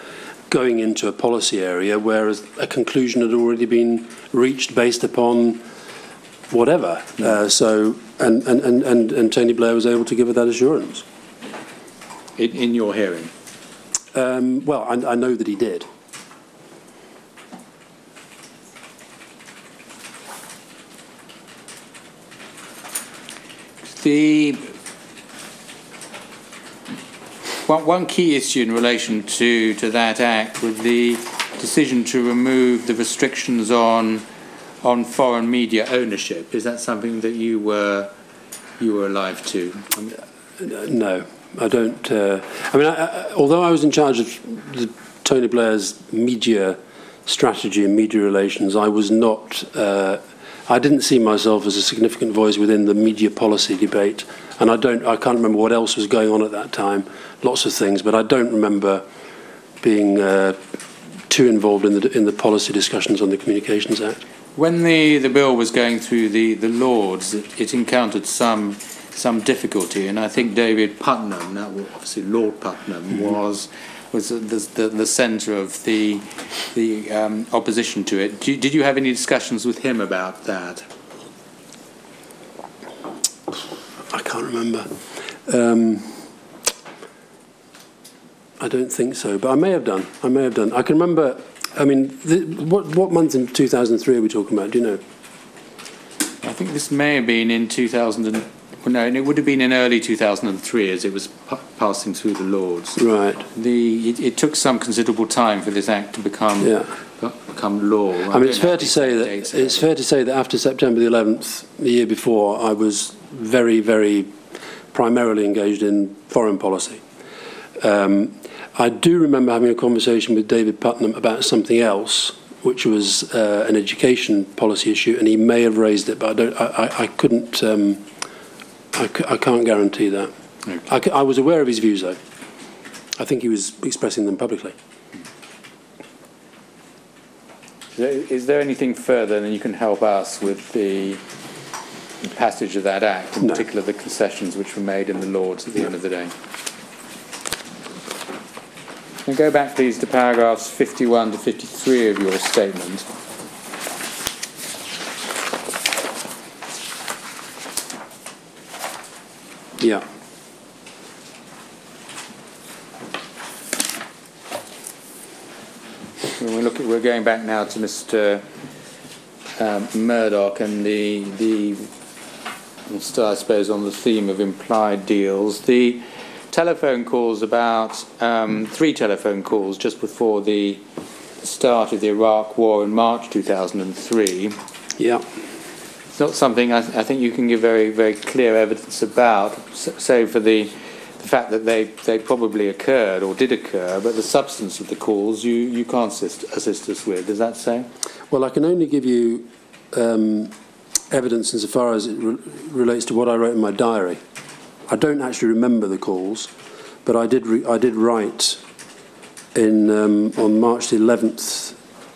going into a policy area where a conclusion had already been reached based upon whatever. And Tony Blair was able to give her that assurance. In your hearing? Well, I know that he did. One key issue in relation to that act was the decision to remove the restrictions on foreign media ownership. Is that something that you were alive to? No, I don't. Although I was in charge of Tony Blair's media strategy and media relations, I was not. I didn't see myself as a significant voice within the media policy debate, and I can't remember what else was going on at that time. Lots of things, but I don't remember being too involved in the policy discussions on the Communications Act. When the bill was going through the Lords, it encountered some difficulty, and I think David Putnam, now obviously Lord Putnam, was the centre of the opposition to it. Did you have any discussions with him about that? I can't remember. I don't think so, but I may have done. I can remember. I mean, what month in 2003 are we talking about? Do you know? I think this may have been in 2000. No, and it would have been in early 2003 as it was passing through the Lords. Right. It took some considerable time for this act to become law. I mean, it's fair to say that after September the 11th, the year before, I was very, very primarily engaged in foreign policy. I do remember having a conversation with David Putnam about something else, which was an education policy issue, and he may have raised it, but I couldn't. I can't guarantee that. Okay. I was aware of his views, though. I think he was expressing them publicly. Is there anything further than you can help us with the passage of that act, in particular the concessions which were made in the Lords at the end of the day? Can you go back, please, to paragraphs 51 to 53 of your statement? Yeah. We're going back now to Mr. Murdoch and still, I suppose, on the theme of implied deals. The telephone calls about 3 telephone calls just before the start of the Iraq War in March 2003. Yeah. It's not something I think you can give very, very clear evidence about, save for the fact that they probably occurred or did occur, but the substance of the calls you can't assist us with. Does that say? Well, I can only give you evidence insofar as it relates to what I wrote in my diary. I don't actually remember the calls, but I did write in on March the 11th,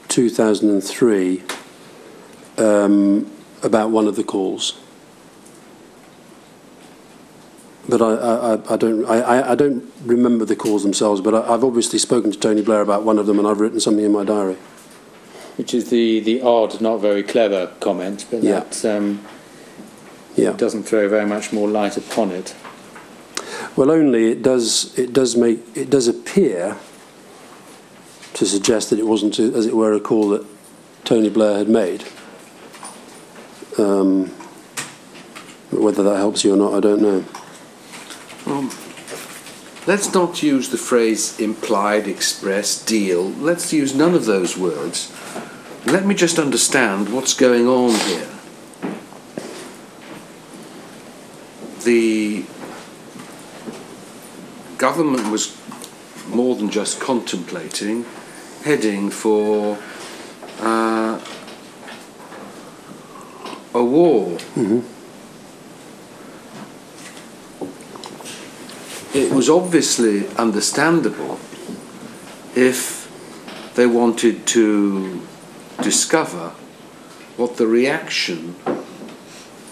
2003, about one of the calls. But I don't remember the calls themselves. But I've obviously spoken to Tony Blair about one of them, and I've written something in my diary. Which is the odd, not very clever comment, but Yeah. that doesn't throw very much more light upon it. Well, only it does appear to suggest that it wasn't, as it were, a call that Tony Blair had made. Whether that helps you or not, I don't know. Let's not use the phrase implied, express, deal. Let's use none of those words. Let me just understand what's going on here. The government was more than just contemplating, heading for a war. Mm-hmm. It was obviously understandable if they wanted to discover what the reaction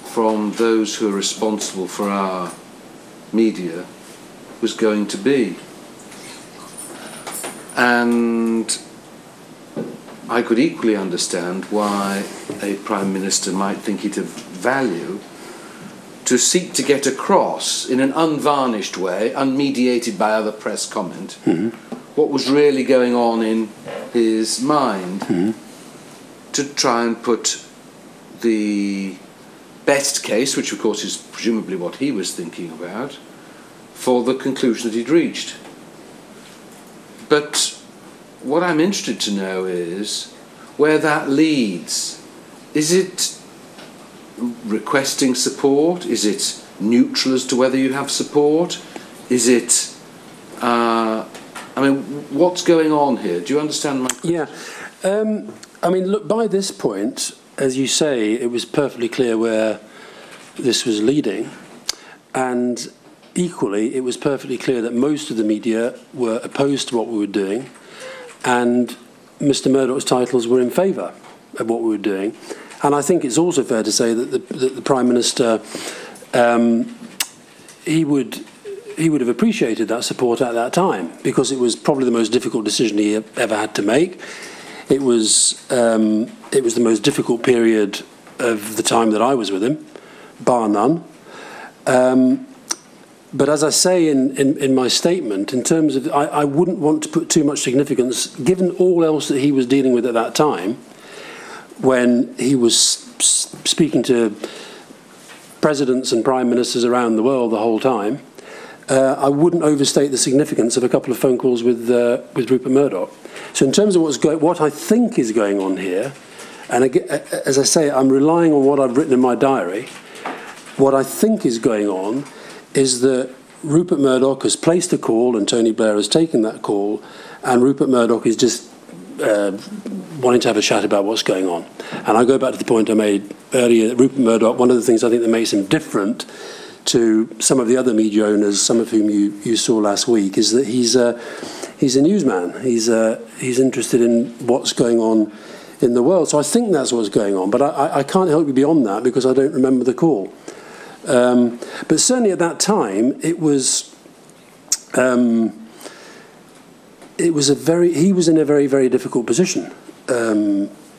from those who are responsible for our media was going to be. And I could equally understand why a Prime Minister might think it of value to seek to get across in an unvarnished way, unmediated by other press comment, what was really going on in his mind, to try and put the best case, which of course is presumably what he was thinking about, for the conclusion that he'd reached. But what I'm interested to know is where that leads. Is it requesting support? Is it neutral as to whether you have support? Is it... I mean, what's going on here? Do you understand my question? Yeah. I mean, look, by this point, as you say, it was perfectly clear where this was leading. And equally, it was perfectly clear that most of the media were opposed to what we were doing. And Mr. Murdoch's titles were in favour of what we were doing. And I think it's also fair to say that the Prime Minister, he would have appreciated that support at that time, because it was probably the most difficult decision he ever had to make. It was the most difficult period of the time that I was with him, bar none. But as I say in my statement, in terms of, I wouldn't want to put too much significance, given all else that he was dealing with at that time, when he was speaking to presidents and prime ministers around the world the whole time. I wouldn't overstate the significance of a couple of phone calls with Rupert Murdoch. So in terms of what I think is going on here, and again, as I say, I'm relying on what I've written in my diary. What I think is going on is that Rupert Murdoch has placed a call and Tony Blair has taken that call, and Rupert Murdoch is just wanting to have a chat about what's going on. And I go back to the point I made earlier, that Rupert Murdoch, one of the things I think that makes him different to some of the other media owners, some of whom you saw last week, is that he's a newsman. He's interested in what's going on in the world. So I think that's what's going on. But I can't help you beyond that because I don't remember the call. But certainly at that time, he was in a very, very difficult position.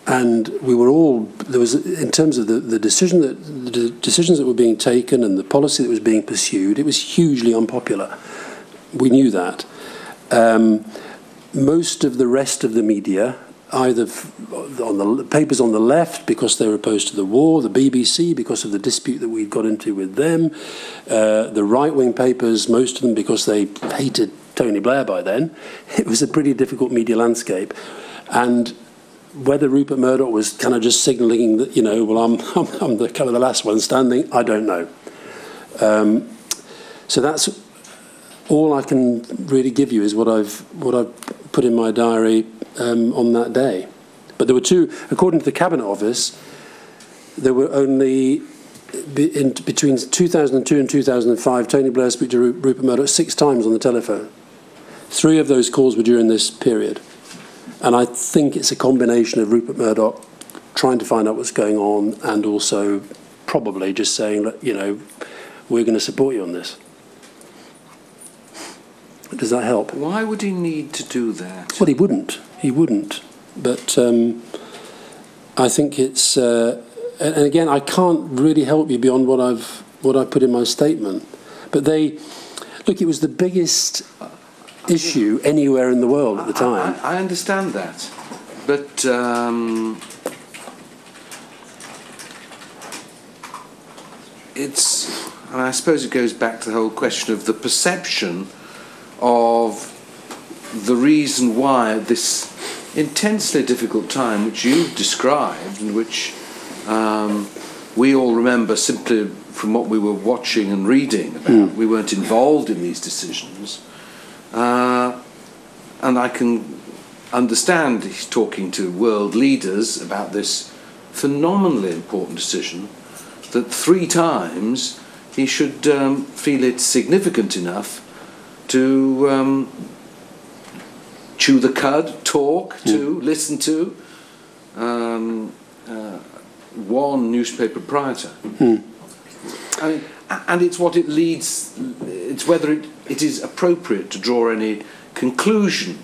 And we were all, there was, in terms of the decisions that were being taken and the policy that was being pursued, it was hugely unpopular. We knew that. Most of the rest of the media, either on the papers on the left because they were opposed to the war, the BBC because of the dispute that we'd got into with them, the right-wing papers, most of them because they hated Tony Blair by then. It was a pretty difficult media landscape. And whether Rupert Murdoch was kind of just signalling that, you know, well, I'm the kind of the last one standing, I don't know. So that's all I can really give you is what I've put in my diary on that day. But there were two, according to the Cabinet Office, there were only between 2002 and 2005, Tony Blair spoke to Rupert Murdoch 6 times on the telephone. 3 of those calls were during this period. And I think it's a combination of Rupert Murdoch trying to find out what's going on and also probably just saying, look, you know, we're going to support you on this. Does that help? Why would he need to do that? Well, he wouldn't. He wouldn't. But I think it's... and again, I can't really help you beyond what I've put in my statement. But look, it was the biggest issue anywhere in the world at the time. I understand that, but and I suppose it goes back to the whole question of the perception of the reason why at this intensely difficult time, which you've described, and which we all remember simply from what we were watching and reading about. We weren't involved in these decisions. And I can understand he's talking to world leaders about this phenomenally important decision, that 3 times he should feel it's significant enough to chew the cud, talk to, listen to one newspaper proprietor. I mean, and it's what it leads, it's whether it is appropriate to draw any conclusion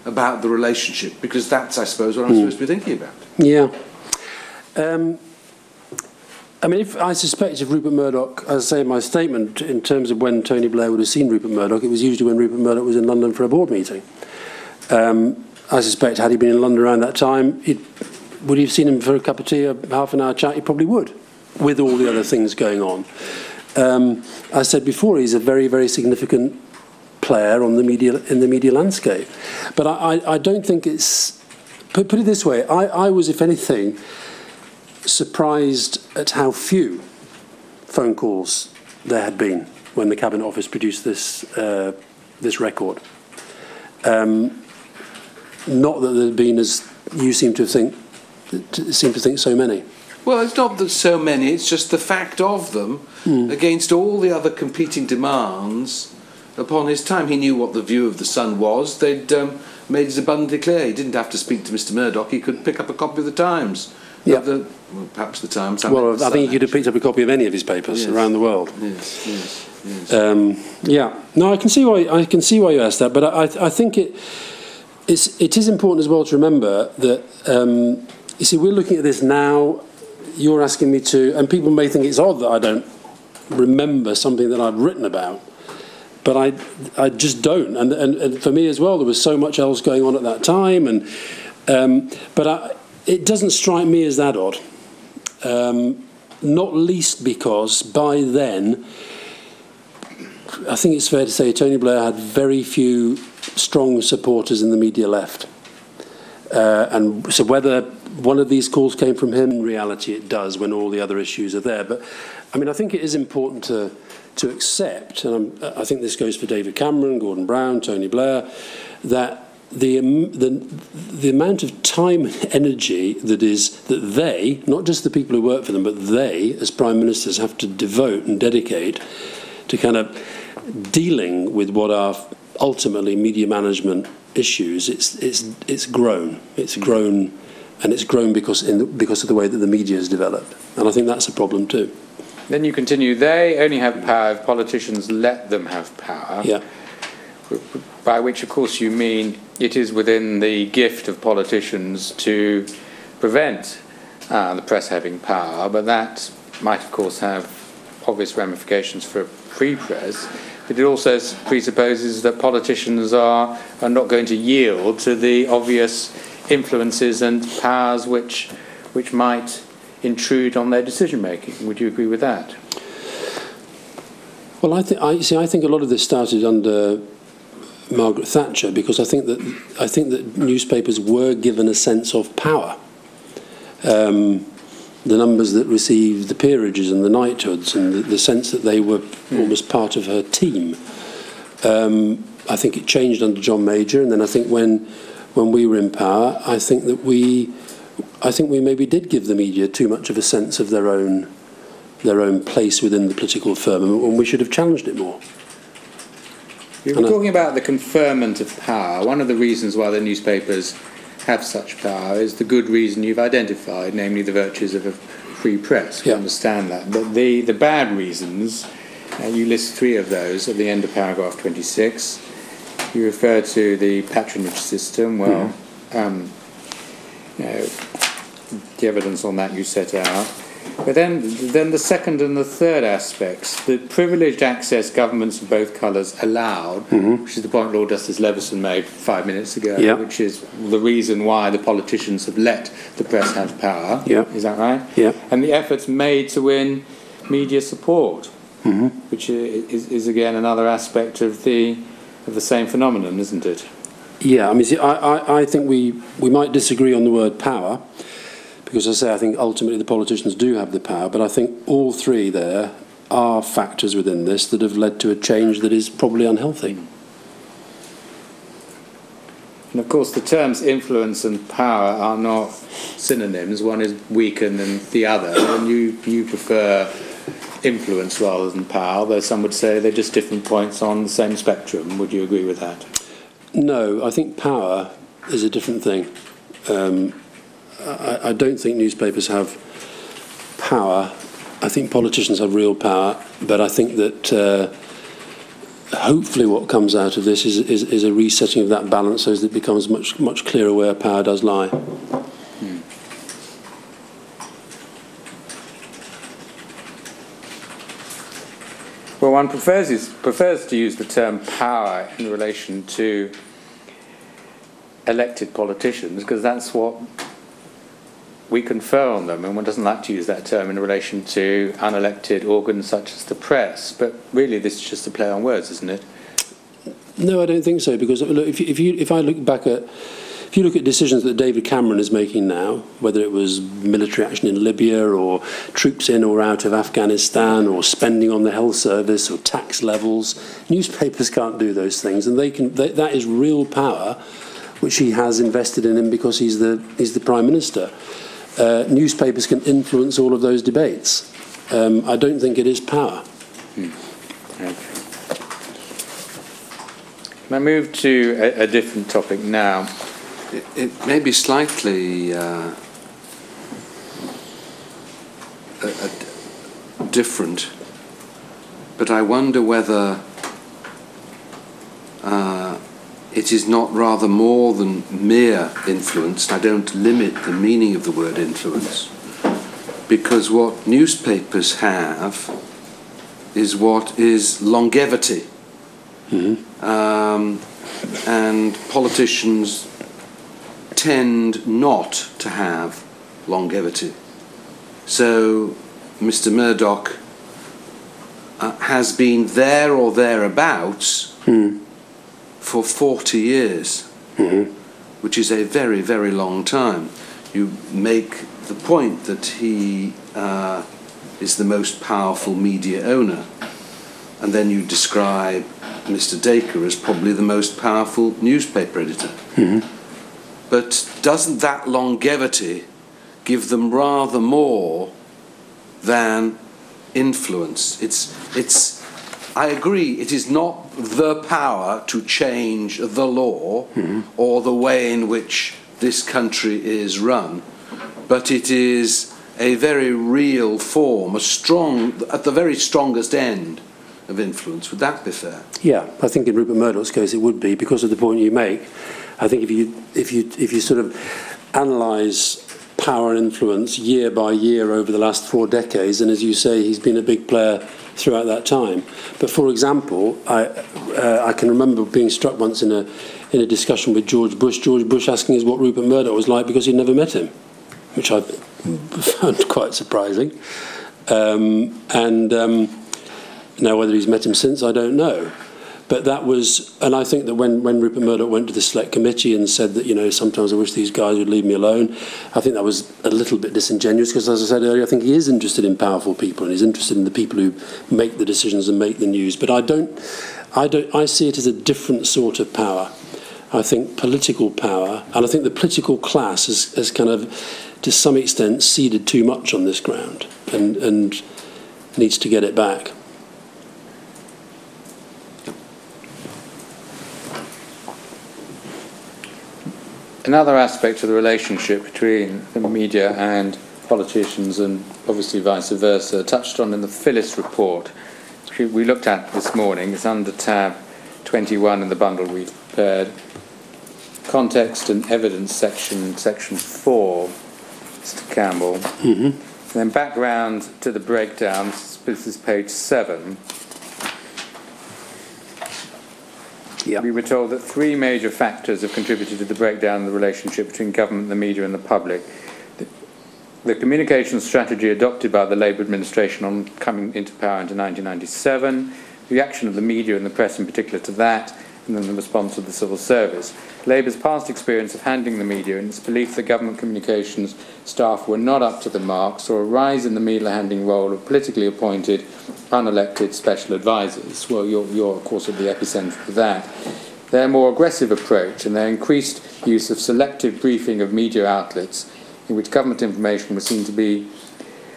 about the relationship, because that's, I suppose, what I'm supposed to be thinking about. Yeah. I mean, I suspect if Rupert Murdoch, as I say in my statement, in terms of when Tony Blair would have seen Rupert Murdoch, it was usually when Rupert Murdoch was in London for a board meeting. I suspect had he been in London around that time, would he have seen him for a cup of tea, a half an hour chat? He probably would, with all the other things going on. I said before, he's a very, very significant player on the media, in the media landscape. But I don't think it's... Put it this way, I was, if anything, surprised at how few phone calls there had been when the Cabinet Office produced this record. Not that there had been, as you seem to think so many. Well, it's not that so many, it's just the fact of them against all the other competing demands upon his time. He knew what the view of the Sun was. They'd made it abundantly clear. He didn't have to speak to Mr. Murdoch. He could pick up a copy of the Times. Yeah. Well, perhaps the Times. Well, I think he could have picked up a copy of any of his papers around the world. Yes. Yeah. No, I can see why you asked that, but I think it is important as well to remember that you see, we're looking at this now. You're asking me to, and people may think it's odd that I don't remember something that I've written about, but I just don't. And for me as well, there was so much else going on at that time, but it doesn't strike me as that odd. Not least because by then, I think it's fair to say Tony Blair had very few strong supporters in the media left. And so whether one of these calls came from him, in reality it does when all the other issues are there. But I mean, I think it is important to accept, and I think this goes for David Cameron, Gordon Brown, Tony Blair, that the amount of time and energy that they, not just the people who work for them, but they, as Prime Ministers, have to devote and dedicate to kind of dealing with what are ultimately media management issues, it's grown. It's grown, and it's grown because of the way that the media has developed. And I think that's a problem too. Then you continue, they only have power if politicians let them have power. Yeah. By which, of course, you mean it is within the gift of politicians to prevent the press having power, but that might, of course, have obvious ramifications for free press. But it also presupposes that politicians are not going to yield to the obvious influences and powers which might intrude on their decision making. Would you agree with that? Well, I think a lot of this started under Margaret Thatcher, because I think that newspapers were given a sense of power. The numbers that received the peerages and the knighthoods, and the sense that they were almost part of her team. I think it changed under John Major, and then I think when we were in power, I think we maybe did give the media too much of a sense of their own their own place within the political firmament, and we should have challenged it more. You were talking about the conferment of power. One of the reasons why the newspapers have such power is the good reason you've identified, namely the virtues of a free press. We understand that. But the bad reasons, you list 3 of those at the end of paragraph 26. You refer to the patronage system. Well, the evidence on that you set out. But then the second and the third aspects, the privileged access governments of both colours allowed, which is the point Lord Justice Leveson made 5 minutes ago, which is the reason why the politicians have let the press have power. Is that right? And the efforts made to win media support, which is again another aspect of the same phenomenon, isn't it? Yeah, I mean, see, I think we might disagree on the word power, because as I say, I think ultimately the politicians do have the power, but I think all 3 there are factors within this that have led to a change that is probably unhealthy. And of course the terms influence and power are not synonyms. One is weaker than the other, and you prefer influence rather than power, though some would say they're just different points on the same spectrum. Would you agree with that? No, I think power is a different thing. I don't think newspapers have power. I think politicians have real power, but I think that hopefully what comes out of this is a resetting of that balance so that it becomes much clearer where power does lie. Well, one prefers to use the term power in relation to elected politicians because that's what we confer on them, and one doesn't like to use that term in relation to unelected organs such as the press. But really, this is just a play on words, isn't it? No, I don't think so. Because look, if you look at decisions that David Cameron is making now, whether it was military action in Libya or troops in or out of Afghanistan or spending on the health service or tax levels, newspapers can't do those things, and that is real power, which he has invested in him because he's the Prime Minister. Newspapers can influence all of those debates. I don't think it is power. Okay. Can I move to a different topic now? It may be slightly different, but I wonder whether it is not rather more than mere influence. I don't limit the meaning of the word influence, because what newspapers have is what is longevity. And politicians tend not to have longevity. So Mr. Murdoch has been there or thereabouts for 40 years, which is a very, very long time. You make the point that he is the most powerful media owner, and then you describe Mr. Dacre as probably the most powerful newspaper editor. But doesn't that longevity give them rather more than influence? I agree, it is not the power to change the law or the way in which this country is run, but it is a very real form, at the very strongest end of influence. Would that be fair? Yeah, I think in Rupert Murdoch's case it would be, because of the point you make. I think if you sort of analyse power and influence year by year over the last 4 decades, and as you say, he's been a big player throughout that time. But for example, I can remember being struck once in a discussion with George Bush asking us what Rupert Murdoch was like because he'd never met him, which I found quite surprising. Now whether he's met him since, I don't know. But that was, and I think that when Rupert Murdoch went to the Select Committee and said that, sometimes I wish these guys would leave me alone, I think that was a little bit disingenuous, because as I said earlier, I think he is interested in powerful people, and he's interested in the people who make the decisions and make the news. But I see it as a different sort of power. I think political power, and I think the political class has kind of, to some extent, ceded too much on this ground. And needs to get it back. Another aspect of the relationship between the media and politicians, and obviously vice versa, touched on in the Phyllis report, which we looked at this morning. It's under tab 21 in the bundle we've prepared. Context and evidence section 4, Mr. Campbell. Mm-hmm. And then background to the breakdown, this is page 7. Yep. We were told that 3 major factors have contributed to the breakdown of the relationship between government, the media and the public. The communications strategy adopted by the Labour administration on coming into power into 1997, the reaction of the media and the press in particular to that, and then the response of the civil service. Labour's past experience of handling the media and its belief that government communications staff were not up to the mark saw a rise in the media handling role of politically appointed, unelected special advisors. Well, you're of course at the epicentre of that. Their more aggressive approach and their increased use of selective briefing of media outlets in which government information was seen to be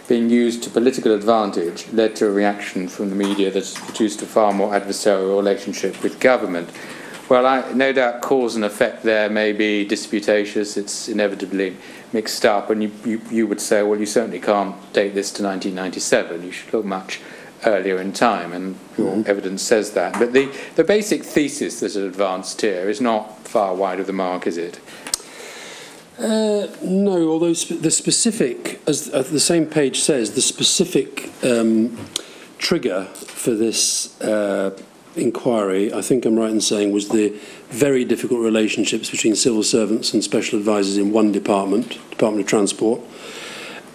being used to political advantage led to a reaction from the media that's produced a far more adversarial relationship with government. Well, no doubt cause and effect there may be disputatious, it's inevitably mixed up, and you would say, well, you certainly can't date this to 1997, you should look much earlier in time, and your evidence says that. But the basic thesis that is advanced here is not far wide of the mark, is it? No, although the specific, as the same page says, the specific trigger for this inquiry, I think I'm right in saying, was the very difficult relationships between civil servants and special advisors in one department, Department of Transport,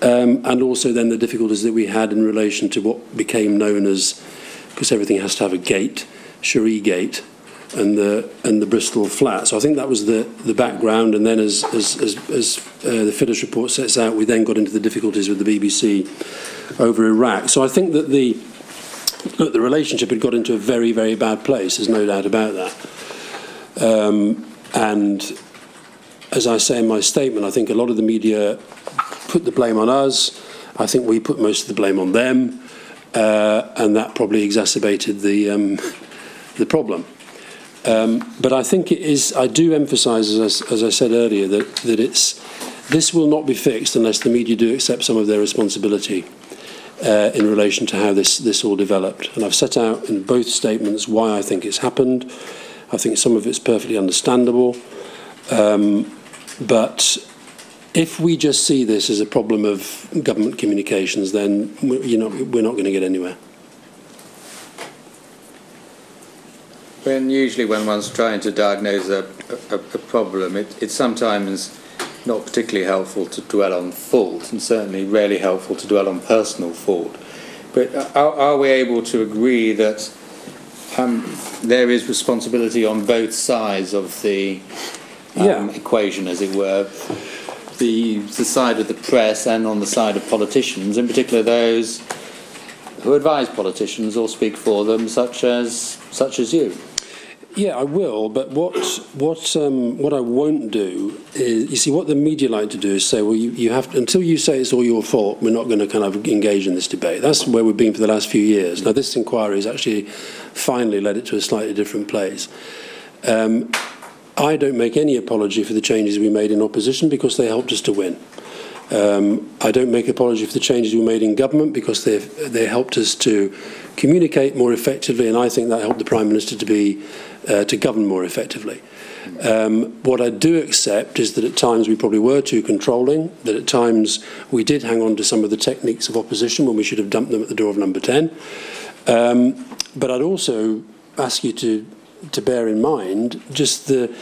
and also then the difficulties that we had in relation to what became known as, because everything has to have a gate, Cherie Gate, and the Bristol flat. So I think that was the background, and then as the Phyllis report sets out, we then got into the difficulties with the BBC over Iraq. So I think that the relationship had got into a very, very bad place, there's no doubt about that. And as I say in my statement, I think a lot of the media put the blame on us. I think we put most of the blame on them, and that probably exacerbated the problem. But I think it is. I do emphasise, as I said earlier, that this will not be fixed unless the media do accept some of their responsibility in relation to how this all developed. And I've set out in both statements why I think it's happened. I think some of it's perfectly understandable, but if we just see this as a problem of government communications, then we're not going to get anywhere. Usually when one's trying to diagnose a problem, it's sometimes not particularly helpful to dwell on fault, and certainly rarely helpful to dwell on personal fault. But are we able to agree that there is responsibility on both sides of the equation, as it were, the side of the press and on the side of politicians, in particular those who advise politicians or speak for them, such as you? Yeah, I will, but what I won't do is, you see, what the media like to do is say, well, you have to, until you say it's all your fault, we're not going to kind of engage in this debate. That's where we've been for the last few years. Now, this inquiry has actually finally led it to a slightly different place. I don't make any apology for the changes we made in opposition because they helped us to win. I don't make apology for the changes we made in government because they helped us to communicate more effectively, and I think that helped the Prime Minister to govern more effectively. What I do accept is that at times we probably were too controlling, that at times we did hang on to some of the techniques of opposition when we should have dumped them at the door of number 10. But I'd also ask you to bear in mind just the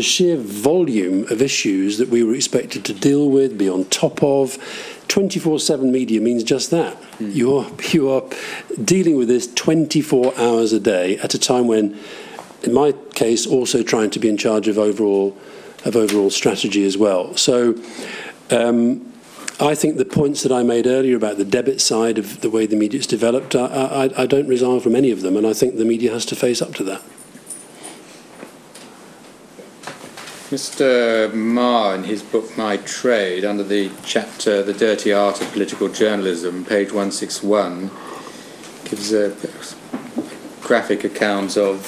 sheer volume of issues that we were expected to deal with, be on top of. 24/7 media means just that. You are dealing with this 24 hours a day at a time when, in my case, also trying to be in charge of overall strategy as well. So I think the points that I made earlier about the debit side of the way the media's developed, I don't resign from any of them, and I think the media has to face up to that. Mr. Marr, in his book My Trade, under the chapter The Dirty Art of Political Journalism, page 161, gives a graphic account of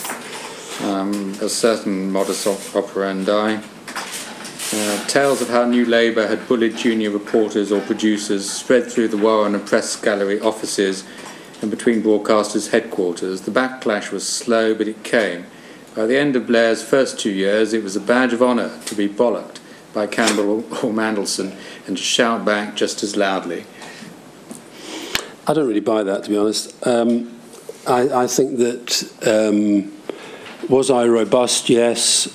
a certain modus operandi. Tales of how New Labour had bullied junior reporters or producers spread through the Warren and Press Gallery offices and between broadcasters' headquarters. The backlash was slow, but it came. By the end of Blair's first 2 years, it was a badge of honour to be bollocked by Campbell or Mandelson and to shout back just as loudly. I don't really buy that, to be honest. I think that was I robust? Yes.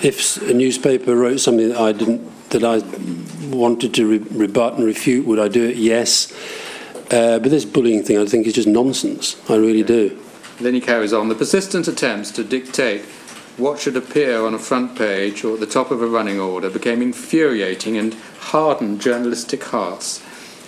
If a newspaper wrote something that I wanted to rebut and refute, would I do it? Yes. But this bullying thing, I think, is just nonsense. I really do. Then he carries on. The persistent attempts to dictate what should appear on a front page or at the top of a running order became infuriating and hardened journalistic hearts.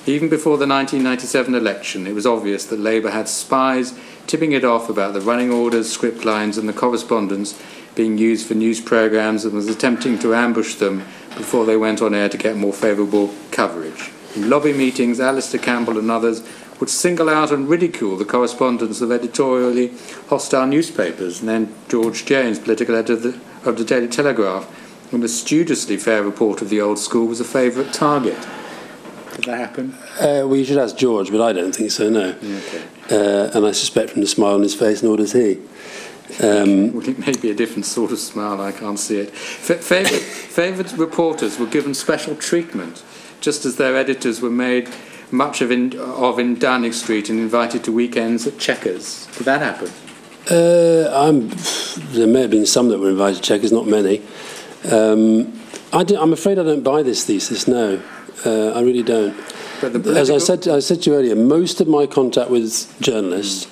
Even before the 1997 election, it was obvious that Labour had spies tipping it off about the running orders, script lines and the correspondence being used for news programmes, and was attempting to ambush them before they went on air to get more favourable coverage. In lobby meetings, Alastair, Campbell and others would single out and ridicule the correspondence of editorially hostile newspapers, and then George James, political editor of the Daily Telegraph, and the studiously fair report of the old school, was a favourite target. Did that happen? Well, you should ask George, but I don't think so, no. Okay. And I suspect from the smile on his face, nor does he. Well, it may be a different sort of smile, I can't see it. Favoured reporters were given special treatment, just as their editors were made much of in Downing Street and invited to weekends at Chequers. Did that happen? There may have been some that were invited to Chequers, not many. I'm afraid I don't buy this thesis, no. I really don't. As I said to you earlier, most of my contact with journalists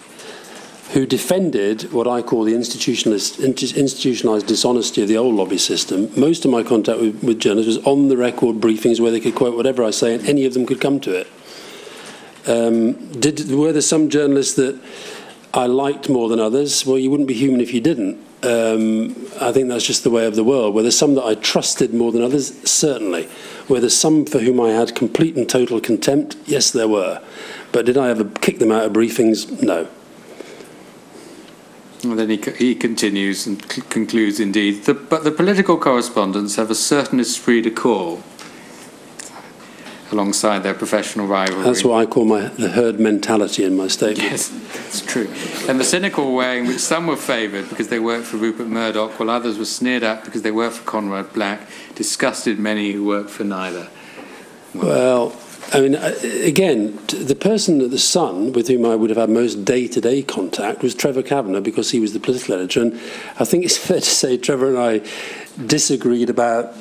who defended what I call the institutionalised dishonesty of the old lobby system, most of my contact with journalists was on-the-record briefings where they could quote whatever I say and any of them could come to it. Were there some journalists that I liked more than others? Well, you wouldn't be human if you didn't. I think that's just the way of the world. Were there some that I trusted more than others? Certainly. Were there some for whom I had complete and total contempt? Yes, there were. But did I ever kick them out of briefings? No. Well, then he continues and concludes, indeed, but the political correspondents have a certain esprit de corps alongside their professional rivalry. That's what I call the herd mentality in my statement. Yes, that's true. And the cynical way in which some were favoured because they worked for Rupert Murdoch, while others were sneered at because they worked for Conrad Black, disgusted many who worked for neither. Well, I mean, again, the person at The Sun with whom I would have had most day-to-day contact was Trevor Kavanagh, because he was the political editor, and I think it's fair to say Trevor and I disagreed about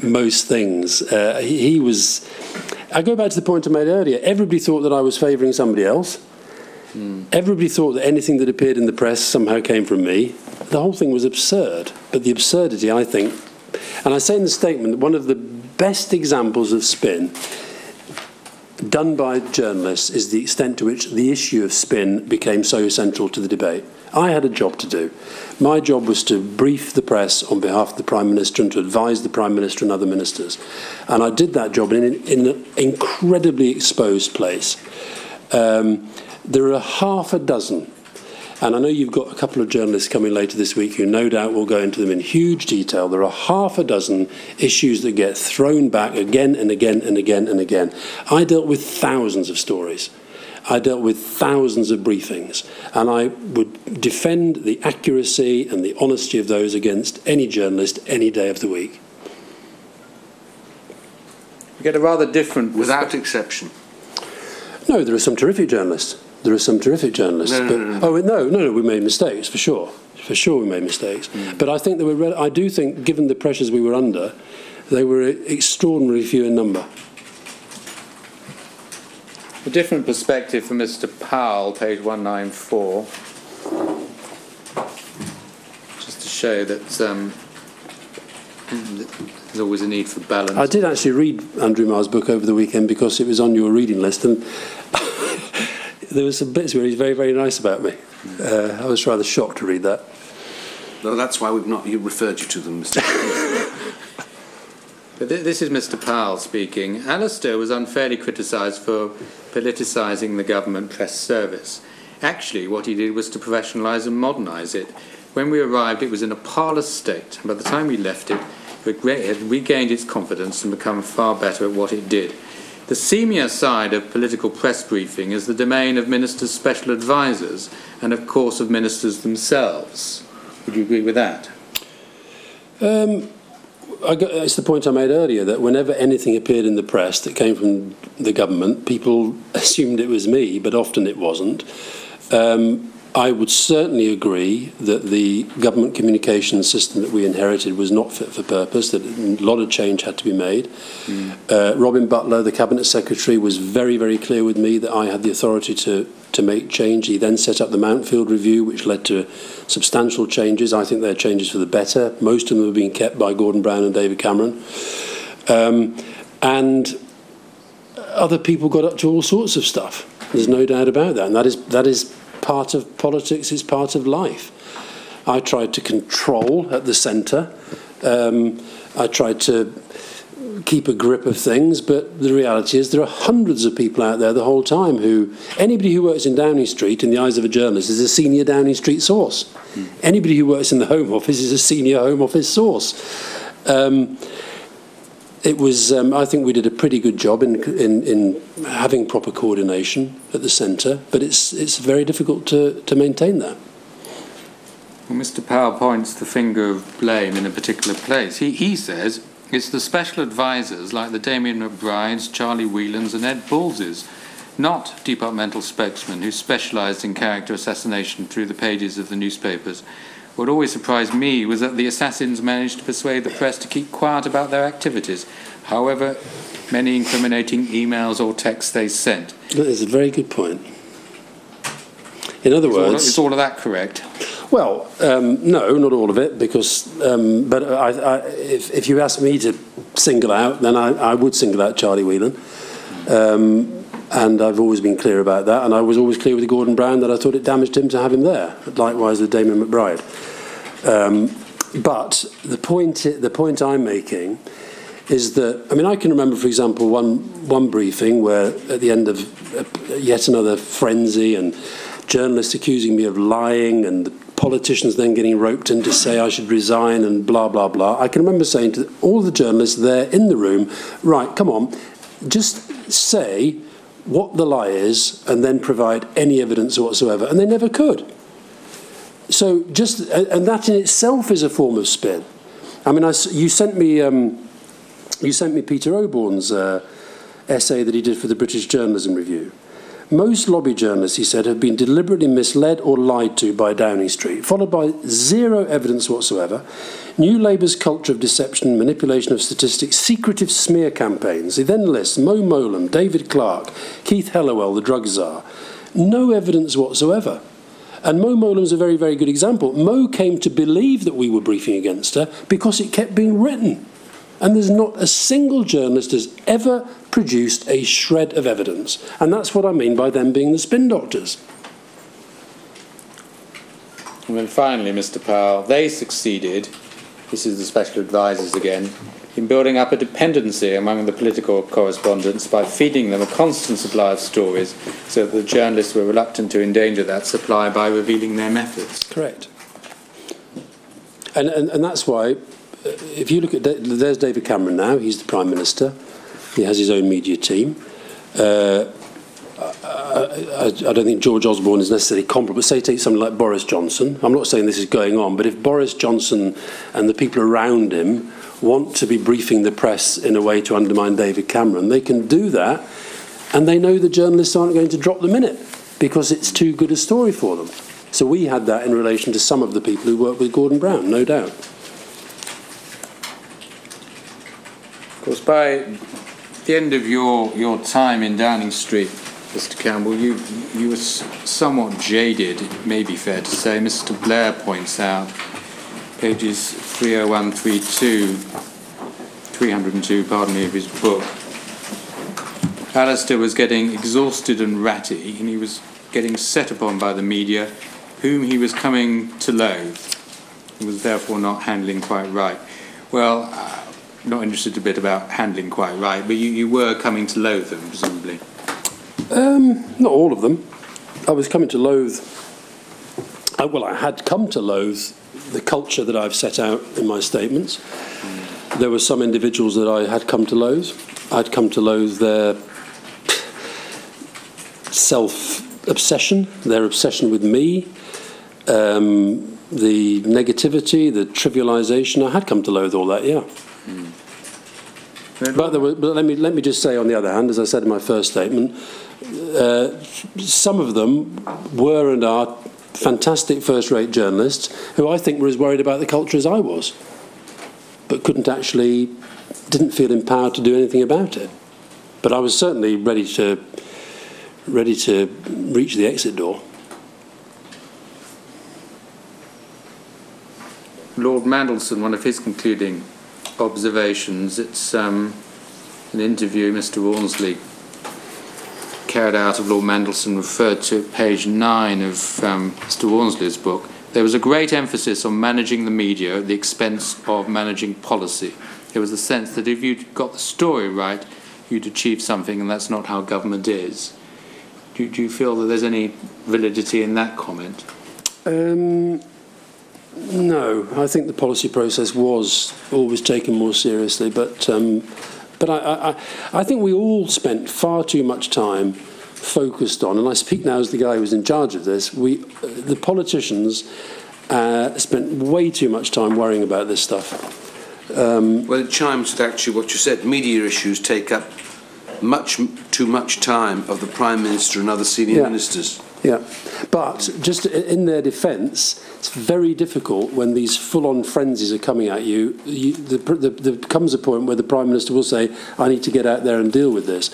most things. He was... I go back to the point I made earlier. Everybody thought that I was favouring somebody else. Everybody thought that anything that appeared in the press somehow came from me. The whole thing was absurd. But the absurdity, I think... And I say in the statement that one of the best examples of spin done by journalists is the extent to which the issue of spin became so central to the debate. I had a job to do. My job was to brief the press on behalf of the Prime Minister and to advise the Prime Minister and other ministers. And I did that job in an incredibly exposed place. There are half a dozen, and I know you've got a couple of journalists coming later this week who no doubt will go into them in huge detail. There are half a dozen issues that get thrown back again and again and again and again. I dealt with thousands of stories. I dealt with thousands of briefings, and I would defend the accuracy and the honesty of those against any journalist any day of the week. You get a rather different... Without exception. No, there are some terrific journalists. There are some terrific journalists. No, we made mistakes, for sure. For sure we made mistakes. But I think I do think, given the pressures we were under, they were extraordinarily few in number. A different perspective from Mr. Powell, page 194. Just to show that there's always a need for balance. I did actually read Andrew Marr's book over the weekend because it was on your reading list, and there were some bits where he's very, very nice about me. I was rather shocked to read that. No, that's why we've not referred you to them, Mr. But this is Mr. Powell speaking. Alastair was unfairly criticised for politicising the government press service. Actually, what he did was to professionalise and modernise it. When we arrived, it was in a parlous state, and by the time we left it, it had regained its confidence and become far better at what it did. The senior side of political press briefing is the domain of ministers' special advisers and, of course, of ministers themselves. Would you agree with that? It's the point I made earlier, that whenever anything appeared in the press that came from the government, people assumed it was me, but often it wasn't. I would certainly agree that the government communications system that we inherited was not fit for purpose, that a lot of change had to be made. Robin Butler, the Cabinet Secretary, was very, very clear with me that I had the authority to make change. He then set up the Mountfield Review, which led to substantial changes. I think they're changes for the better. Most of them have been kept by Gordon Brown and David Cameron. And other people got up to all sorts of stuff. There's no doubt about that. And that is part of politics, is part of life. I tried to control at the centre. I tried to keep a grip of things, but the reality is there are hundreds of people out there the whole time who, anybody who works in Downing Street, in the eyes of a journalist, is a senior Downing Street source. Anybody who works in the Home Office is a senior Home Office source. It was, I think we did a pretty good job in having proper coordination at the centre, but it's very difficult to maintain that. Well, Mr. Powell points the finger of blame in a particular place. He says it's the special advisers like the Damien McBrides, Charlie Whelans and Ed Bullses, not departmental spokesmen who specialised in character assassination through the pages of the newspapers. What always surprised me was that the assassins managed to persuade the press to keep quiet about their activities, however many incriminating emails or texts they sent. That is a very good point. In other words... Is all of that correct? Well, no, not all of it, because... but if you ask me to single out, then I would single out Charlie Whelan. And I've always been clear about that, and I was always clear with Gordon Brown that I thought it damaged him to have him there. Likewise with Damien McBride. But the point I'm making is that, I mean, I can remember, for example, one briefing where at the end of yet another frenzy and journalists accusing me of lying and the politicians then getting roped in to say I should resign and blah, blah, blah. I can remember saying to all the journalists there in the room, right, come on, just say what the lie is and then provide any evidence whatsoever. And they never could. So and that in itself is a form of spin. I mean, you sent me Peter Oborne's essay that he did for the British Journalism Review. Most lobby journalists, he said, have been deliberately misled or lied to by Downing Street, followed by zero evidence whatsoever. New Labour's culture of deception, manipulation of statistics, secretive smear campaigns. He then lists Mo Molam, David Clark, Keith Hellawell, the drug czar. No evidence whatsoever. And Mo Molam's a very, very good example. Mo came to believe that we were briefing against her because it kept being written. And there's not a single journalist has ever produced a shred of evidence. And that's what I mean by them being the spin doctors. And then finally, Mr. Powell, they succeeded, this is the special advisers again, in building up a dependency among the political correspondents by feeding them a constant supply of stories so that the journalists were reluctant to endanger that supply by revealing their methods. Correct. And that's why, if you look at... There's David Cameron now, he's the Prime Minister. He has his own media team. I don't think George Osborne is necessarily comparable, but say take something like Boris Johnson. I'm not saying this is going on, but if Boris Johnson and the people around him want to be briefing the press in a way to undermine David Cameron, they can do that, and they know the journalists aren't going to drop them in it because it's too good a story for them. So we had that in relation to some of the people who worked with Gordon Brown, no doubt. Of course, by the end of your time in Downing Street, Mr. Campbell, you were somewhat jaded, it may be fair to say. Mr. Blair points out, pages 302, pardon me, of his book. Alastair was getting exhausted and ratty, and he was getting set upon by the media, whom he was coming to loathe. He was therefore not handling quite right. Well, not interested a bit about handling quite right, but you were coming to loathe them, presumably. Not all of them. I was coming to loathe. Well, I had come to loathe the culture that I've set out in my statements. There were some individuals that I had come to loathe. I'd come to loathe their self-obsession, their obsession with me, the negativity, the trivialisation. I had come to loathe all that, yeah. But let me just say, on the other hand, as I said in my first statement, some of them were and are fantastic first-rate journalists who I think were as worried about the culture as I was, but didn't feel empowered to do anything about it. But I was certainly ready to reach the exit door. Lord Mandelson, one of his concluding observations, it's an interview Mr. Walmsley carried out of Lord Mandelson, referred to at page 9 of Mr. Walmsley's book. There was a great emphasis on managing the media at the expense of managing policy. There was a sense that if you'd got the story right, you'd achieve something, and that's not how government is. Do you feel that there's any validity in that comment? No, I think the policy process was always taken more seriously, but I think we all spent far too much time focused on, and I speak now as the guy who was in charge of this, the politicians spent way too much time worrying about this stuff. Well, it chimes with actually what you said. Media issues take up too much time of the Prime Minister and other senior ministers. Yeah, but just in their defence, it's very difficult when these full-on frenzies are coming at you. There comes a point where the Prime Minister will say, I need to get out there and deal with this.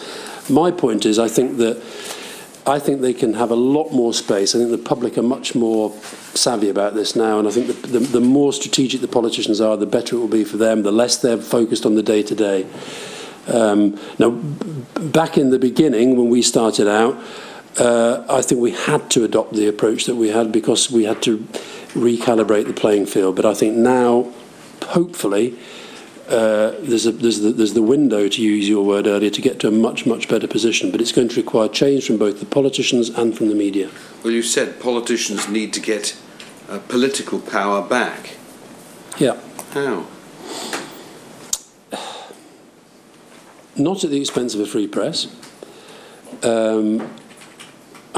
My point is, I think they can have a lot more space. I think the public are much more savvy about this now, and I think the more strategic the politicians are, the better it will be for them, the less they're focused on the day-to-day. Now, back in the beginning, when we started out, I think we had to adopt the approach that we had because we had to recalibrate the playing field. But I think now, hopefully, there's the window, to use your word earlier, to get to a much, much better position. But it's going to require change from both the politicians and from the media. Well, you said politicians need to get political power back. Yeah. How? Not at the expense of a free press.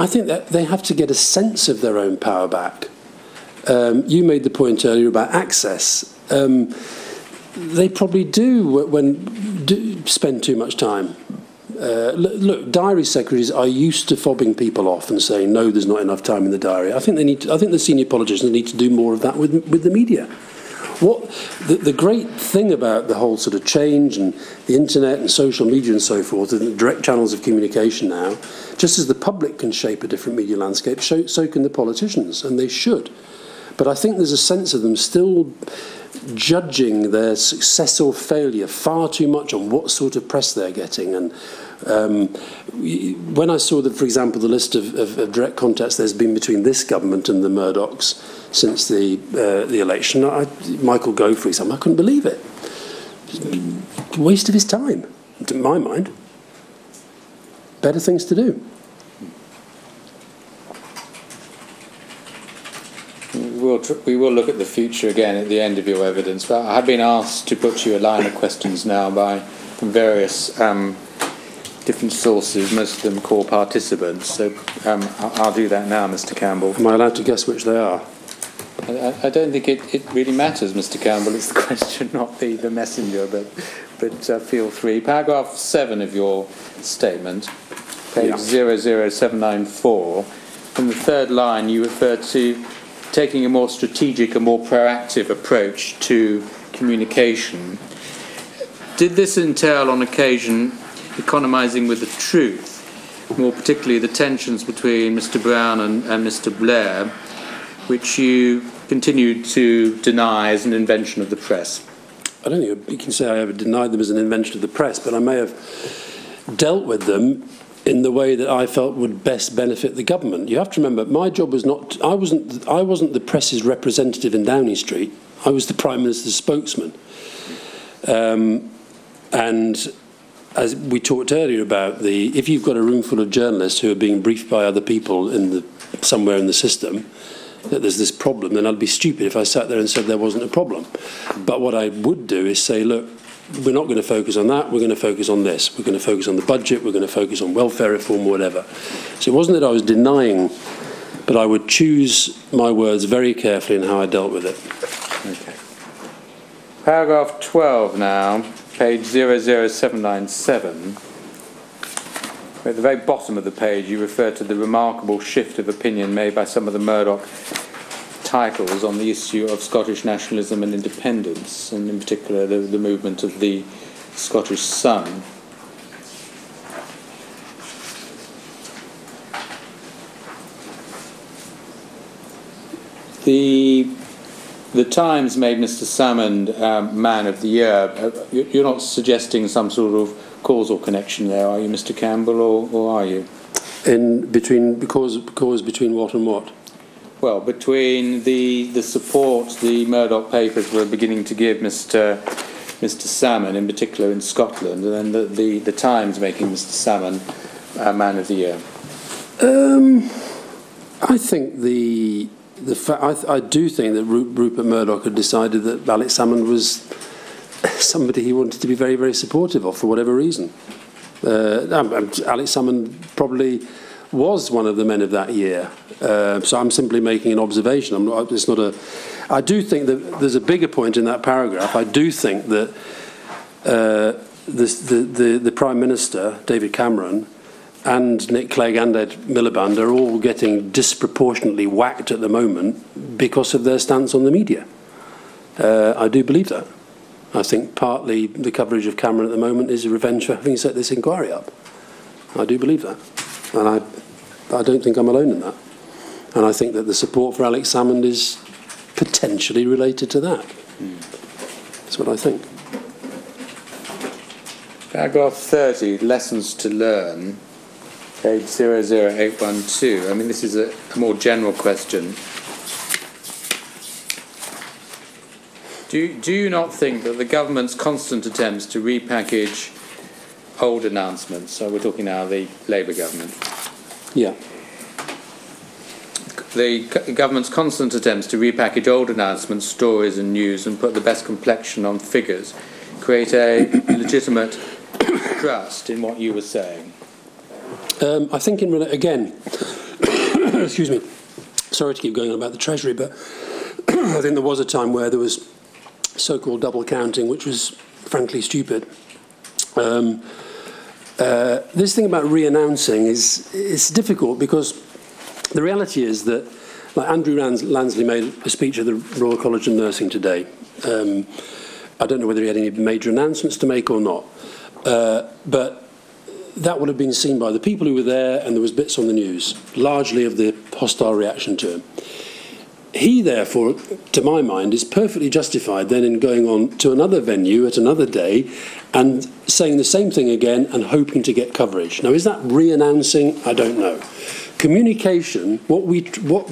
I think that they have to get a sense of their own power back. You made the point earlier about access. They probably do spend too much time. Look, diary secretaries are used to fobbing people off and saying, no, there's not enough time in the diary. I think the senior politicians need to do more of that with the media. The great thing about the whole sort of change and the internet and social media and so forth, and the direct channels of communication now, just as the public can shape a different media landscape, so can the politicians, and they should. But I think there's a sense of them still judging their success or failure far too much on what sort of press they're getting. And when I saw that, for example, the list of direct contacts there's been between this government and the Murdochs since the election, Michael Gove, for example, I couldn't believe it. Waste of his time, to my mind. Better things to do. We will look at the future again at the end of your evidence, but I have been asked to put you a line of questions now from various different sources, most of them core participants, so I'll do that now, Mr. Campbell. Am I allowed to guess which they are? I don't think it really matters, Mr. Campbell. It's the question, not the messenger, but feel free. Paragraph 7 of your statement, page 00794, from the third line you refer to taking a more strategic, a more proactive approach to communication. Did this entail on occasion economising with the truth, more particularly the tensions between Mr. Brown and Mr. Blair, which you continued to deny as an invention of the press? I don't think you can say I ever denied them as an invention of the press, but I may have dealt with them in the way that I felt would best benefit the government. You have to remember, my job was not... I wasn't the press's representative in Downing Street. I was the Prime Minister's spokesman. And as we talked earlier about if you've got a room full of journalists who are being briefed by other people somewhere in the system, that there's this problem, then I'd be stupid if I sat there and said there wasn't a problem. But what I would do is say, look, we're not going to focus on that, we're going to focus on this. We're going to focus on the budget, we're going to focus on welfare reform or whatever. So it wasn't that I was denying, but I would choose my words very carefully in how I dealt with it. Okay. Paragraph 12 now, page 00797. At the very bottom of the page, you refer to the remarkable shift of opinion made by some of the Murdoch titles on the issue of Scottish nationalism and independence, and in particular the movement of the Scottish Sun. The Times made Mr. Salmond Man of the Year. You're not suggesting some sort of causal connection there, are you, Mr. Campbell, or are you? Because between what and what? Well, between the support the Murdoch papers were beginning to give Mr. Salmond, in particular in Scotland, and then the Times making Mr. Salmond Man of the Year. I think I do think that Rupert Murdoch had decided that Alex Salmond was somebody he wanted to be very, very supportive of for whatever reason. Alex Salmond probably was one of the men of that year. So I'm simply making an observation. I do think that there's a bigger point in that paragraph. I do think that the Prime Minister, David Cameron, and Nick Clegg and Ed Miliband are all getting disproportionately whacked at the moment because of their stance on the media. I do believe that. I think partly the coverage of Cameron at the moment is a revenge for having set this inquiry up. I do believe that. And I don't think I'm alone in that. And I think that the support for Alex Salmond is potentially related to that. That's what I think. Paragraph 30, Lessons to Learn, page 00812. I mean, this is a more general question. Do you not think that the government's constant attempts to repackage old announcements, so we're talking now the Labour government, yeah, the government's constant attempts to repackage old announcements, stories and news and put the best complexion on figures create a legitimate trust in what you were saying? I think again, excuse me, sorry to keep going on about the Treasury, but I think there was a time where there was so-called double counting, which was frankly stupid. This thing about re-announcing is difficult because the reality is that, like Andrew Lansley made a speech at the Royal College of Nursing today. I don't know whether he had any major announcements to make or not, but that would have been seen by the people who were there, and there was bits on the news, largely of the hostile reaction to him. He, therefore, to my mind, is perfectly justified then in going on to another venue at another day and saying the same thing again and hoping to get coverage. Now, is that re-announcing? I don't know. Communication, what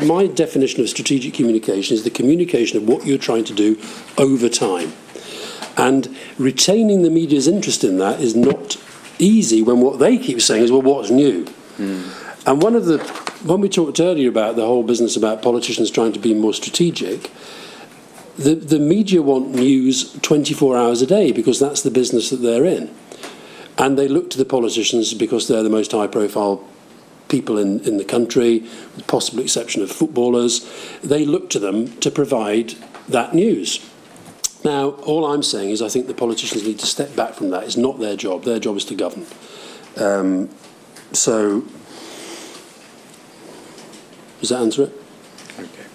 my definition of strategic communication is the communication of what you're trying to do over time. And retaining the media's interest in that is not easy when what they keep saying is, well, what's new? And when we talked earlier about the whole business about politicians trying to be more strategic, the media want news 24 hours a day because that's the business that they're in. And they look to the politicians because they're the most high-profile people in the country, with the possible exception of footballers. They look to them to provide that news. Now, all I'm saying is I think the politicians need to step back from that. It's not their job. Their job is to govern. So, does that answer it? Okay.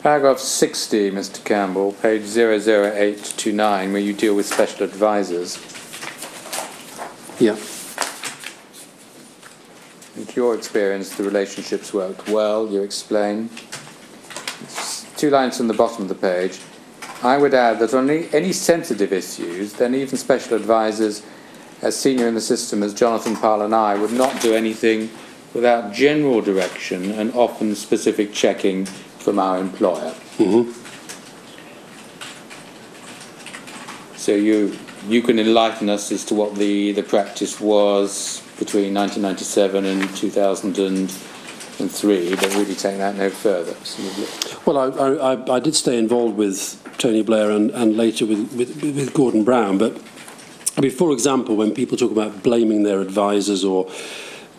Paragraph 60, Mr. Campbell, page 00829, where you deal with special advisors. Yeah. In your experience, the relationships worked well, you explain. It's 2 lines from the bottom of the page. I would add that on any sensitive issues, then even special advisors as senior in the system as Jonathan Parle and I would not do anything without general direction and often specific checking from our employer. So you can enlighten us as to what the practice was between 1997 and 2003, but really take that no further. Well, I did stay involved with Tony Blair and later with Gordon Brown, but I mean, for example, when people talk about blaming their advisors, or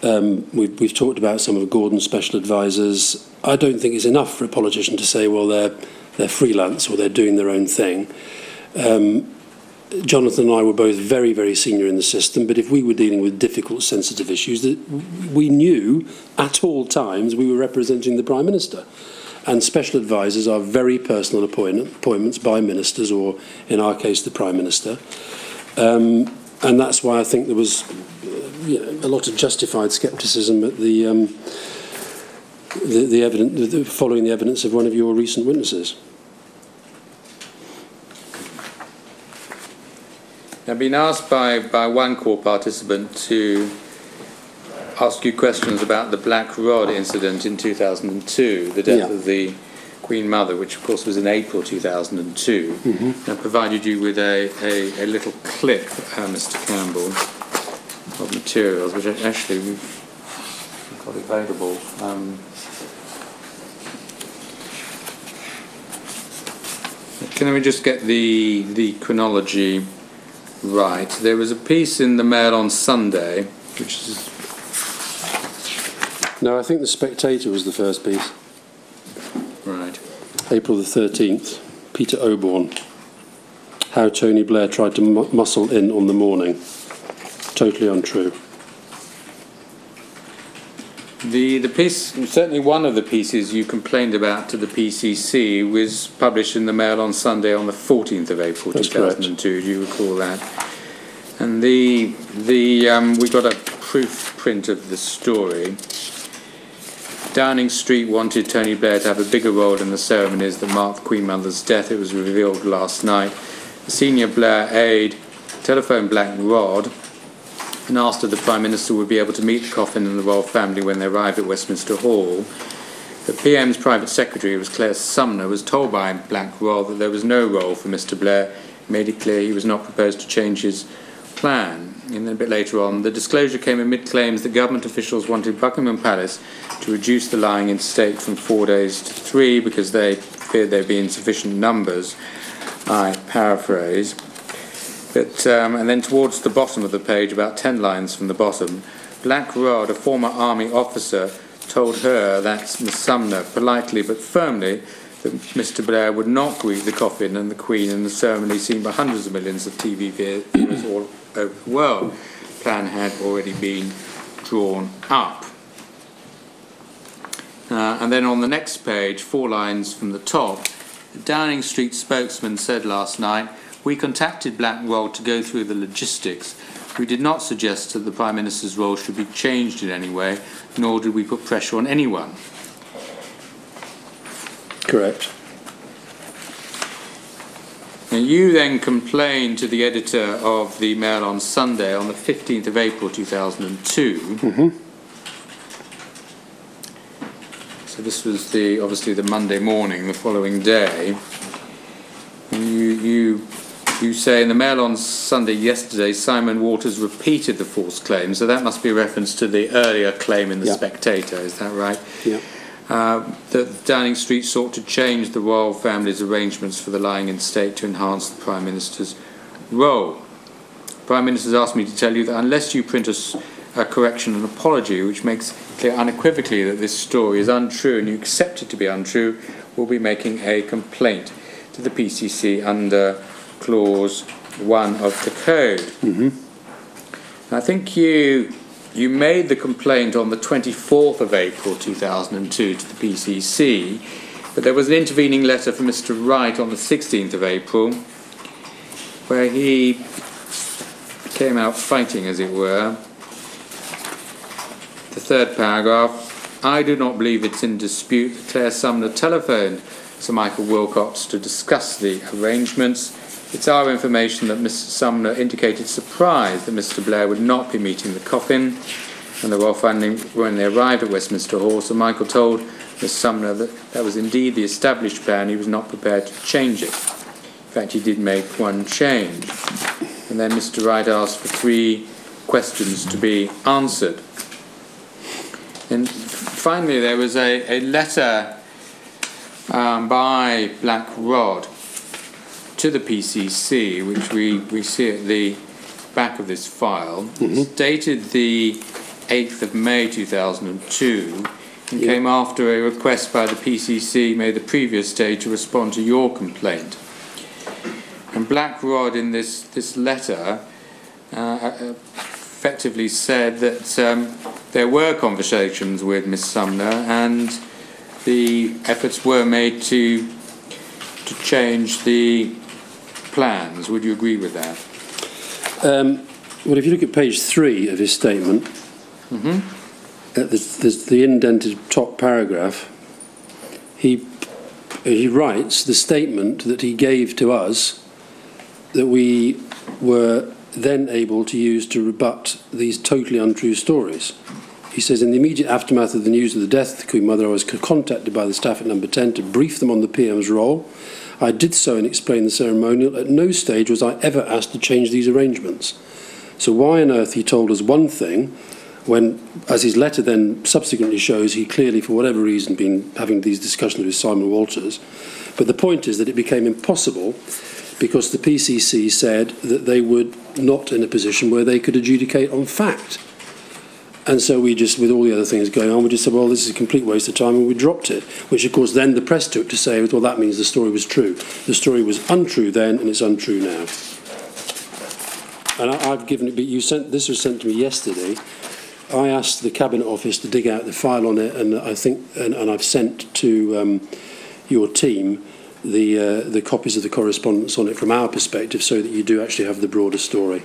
we've talked about some of Gordon's special advisors, I don't think it's enough for a politician to say, well, they're freelance or they're doing their own thing. Jonathan and I were both very, very senior in the system, but if we were dealing with difficult, sensitive issues, that we knew at all times we were representing the Prime Minister. And special advisors are very personal appointments by ministers, or in our case, the Prime Minister. And that's why I think there was a lot of justified scepticism at the evidence, following the evidence of one of your recent witnesses. I've been asked by one court participant to ask you questions about the Black Rod incident in 2002, the death of the Queen Mother, which of course was in April 2002. Mm-hmm. I provided you with a little clip, Mr. Campbell, of materials, which actually we've got available. Can we just get the chronology right? There was a piece in the Mail on Sunday, which is... No, I think The Spectator was the first piece. Right. April the 13th, Peter Oborne. How Tony Blair tried to muscle in on the morning. Totally untrue. The piece, certainly one of the pieces you complained about to the PCC, was published in the Mail on Sunday on the 14th of April 2002. Do you recall that? And we got a proof print of the story. Downing Street wanted Tony Blair to have a bigger role in the ceremonies that marked the Queen Mother's death. It was revealed last night. The senior Blair aide telephoned Black Rod and asked if the Prime Minister would be able to meet the coffin and the royal family when they arrived at Westminster Hall. The PM's private secretary, was Claire Sumner, was told by Black Rod that there was no role for Mr. Blair. He made it clear he was not proposed to change his plan. And then a bit later on, the disclosure came amid claims that government officials wanted Buckingham Palace to reduce the lying in state from 4 days to 3 because they feared there'd be insufficient numbers. I paraphrase. But, and then towards the bottom of the page, about 10 lines from the bottom, Black Rod, a former army officer, told her, that's Miss Sumner, politely but firmly, that Mr. Blair would not greet the coffin and the Queen in the ceremony seen by hundreds of millions of TV viewers all over the world. The plan had already been drawn up. And then on the next page, 4 lines from the top, the Downing Street spokesman said last night, "We contacted Black Rod to go through the logistics. We did not suggest that the Prime Minister's role should be changed in any way, nor did we put pressure on anyone." Correct. And you then complained to the editor of the Mail on Sunday on the 15th of April 2002. Mm-hmm. So this was obviously the Monday morning, the following day. You say in the Mail on Sunday yesterday, Simon Waters repeated the false claim, so that must be a reference to the earlier claim in the Spectator, is that right? Yeah. That Downing Street sought to change the royal family's arrangements for the lying in state to enhance the Prime Minister's role. The Prime Minister's asked me to tell you that unless you print a correction and apology which makes clear unequivocally that this story is untrue and you accept it to be untrue, we'll be making a complaint to the PCC under Clause 1 of the Code. Mm-hmm. I think you made the complaint on the 24th of April 2002 to the PCC, but there was an intervening letter from Mr. Wright on the 16th of April where he came out fighting, as it were. The third paragraph, "I do not believe it's in dispute that Claire Sumner telephoned Sir Michael Wilcox to discuss the arrangements. It's our information that Mr. Sumner indicated surprise that Mr. Blair would not be meeting the coffin, and the royal family, when they arrived at Westminster Hall, Sir Michael told Miss Sumner that that was indeed the established plan. He was not prepared to change it. fact, he did make one change. And then Mr. Wright asked for 3 questions to be answered. And finally, there was a letter by Black Rod to the PCC, which we see at the back of this file. It's dated the 8th of May 2002 and came after a request by the PCC made the previous day to respond to your complaint. And Black Rod in this letter effectively said that there were conversations with Miss Sumner and the efforts were made to change the plans. Would you agree with that? Well, if you look at page 3 of his statement, there's the indented top paragraph. He writes the statement that he gave to us that we were then able to use to rebut these totally untrue stories. He says, in the immediate aftermath of the news of the death of the Queen Mother, I was contacted by the staff at number 10 to brief them on the PM's role. I did so and explained the ceremonial. At no stage was I ever asked to change these arrangements. So why on earth he told us one thing when, as his letter then subsequently shows, he clearly, for whatever reason, been having these discussions with Simon Walters. But the point is that it became impossible because the PCC said that they were not in a position where they could adjudicate on fact. And so we just, with all the other things going on, we just said, well, this is a complete waste of time, and we dropped it, which, of course, then the press took to say, well, that means the story was true. The story was untrue then, and it's untrue now. And I've given it, but this was sent to me yesterday. I asked the Cabinet Office to dig out the file on it, and I think, and I've sent to your team the copies of the correspondence on it from our perspective, so that you do actually have the broader story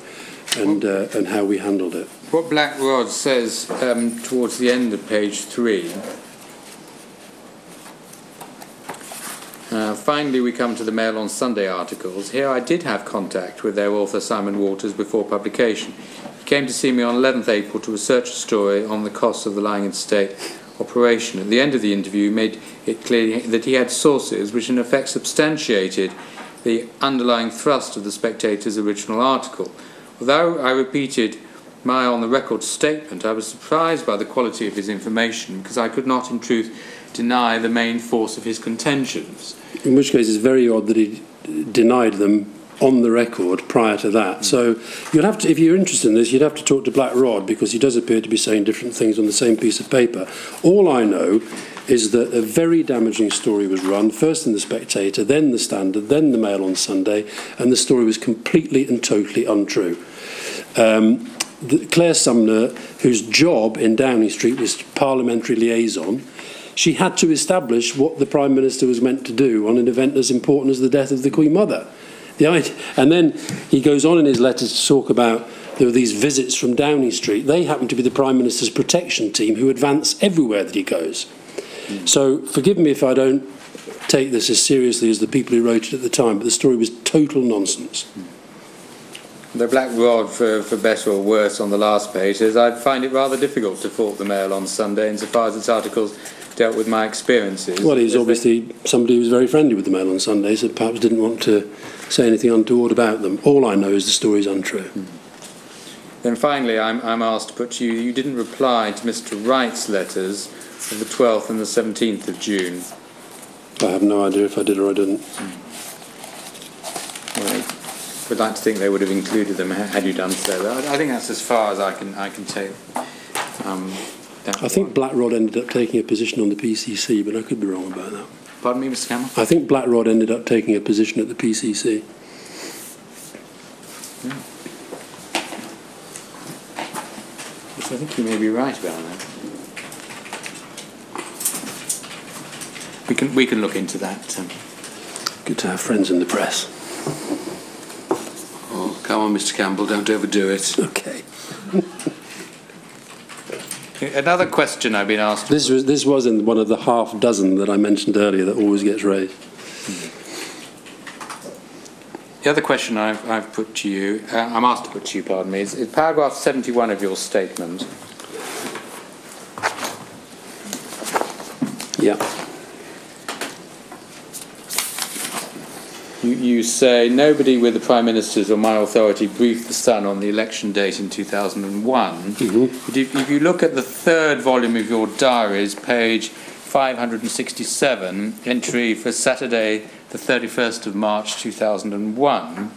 and how we handled it. What Black Rod says towards the end of page 3, finally we come to the Mail on Sunday articles. Here I did have contact with their author Simon Walters before publication. He came to see me on 11th April to research a story on the costs of the lying in state operation. At the end of the interview, he made it clear that he had sources which in effect substantiated the underlying thrust of the Spectator's original article. Although I repeated my on-the-record statement, I was surprised by the quality of his information because I could not, in truth, deny the main force of his contentions. In which case, it's very odd that he denied them on the record prior to that. So you'll have to, if you're interested in this, you'd have to talk to Black Rod because he does appear to be saying different things on the same piece of paper. All I know is that a very damaging story was run, first in the Spectator, then the Standard, then the Mail on Sunday, and the story was completely and totally untrue. Claire Sumner, whose job in Downing Street was parliamentary liaison, she had to establish what the Prime Minister was meant to do on an event as important as the death of the Queen Mother. And then he goes on in his letters to talk about there were these visits from Downing Street. They happen to be the Prime Minister's protection team who advance everywhere that he goes. So forgive me if I don't take this as seriously as the people who wrote it at the time, but the story was total nonsense. The Black Rod, for better or worse, on the last page says, I find it rather difficult to fault the Mail on Sunday insofar as its articles dealt with my experiences. Well, he's obviously somebody who was very friendly with the Mail on Sunday, so perhaps didn't want to say anything untoward about them. All I know is the story's untrue. Then finally, I'm asked to put to you, you didn't reply to Mr. Wright's letters of the 12th and the 17th of June. I have no idea if I did or I didn't. Well, I would like to think they would have included them had you done so. I think that's as far as I can take. I think Black Rod ended up taking a position on the PCC, but I could be wrong about that. Pardon me, Mr. Campbell? I think Black Rod ended up taking a position at the PCC. Yeah. Yes, I think you may be right about that. We can look into that. Good to have friends in the press. Oh, come on, Mr. Campbell, don't overdo it. Okay. Another question I've been asked. This was in one of the half dozen that I mentioned earlier that always gets raised. The other question I've put to you, I'm asked to put to you, pardon me, is paragraph 71 of your statement. Yeah. You say, nobody with the Prime Minister's or my authority briefed the Sun on the election date in 2001. But if you look at the third volume of your diaries, page 567, entry for Saturday the 31st of March 2001,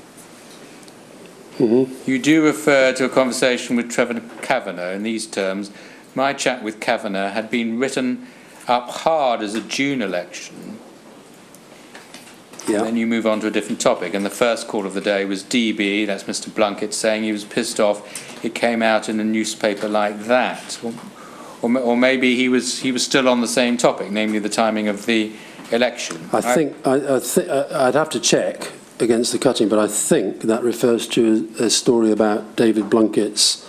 you do refer to a conversation with Trevor Kavanagh in these terms: my chat with Kavanagh had been written up hard as a June election. Yeah. And then you move on to a different topic, and the first call of the day was DB, that's Mr. Blunkett, saying he was pissed off it came out in a newspaper like that. Or maybe he was still on the same topic, namely the timing of the election. I'd have to check against the cutting, but I think that refers to a story about David Blunkett's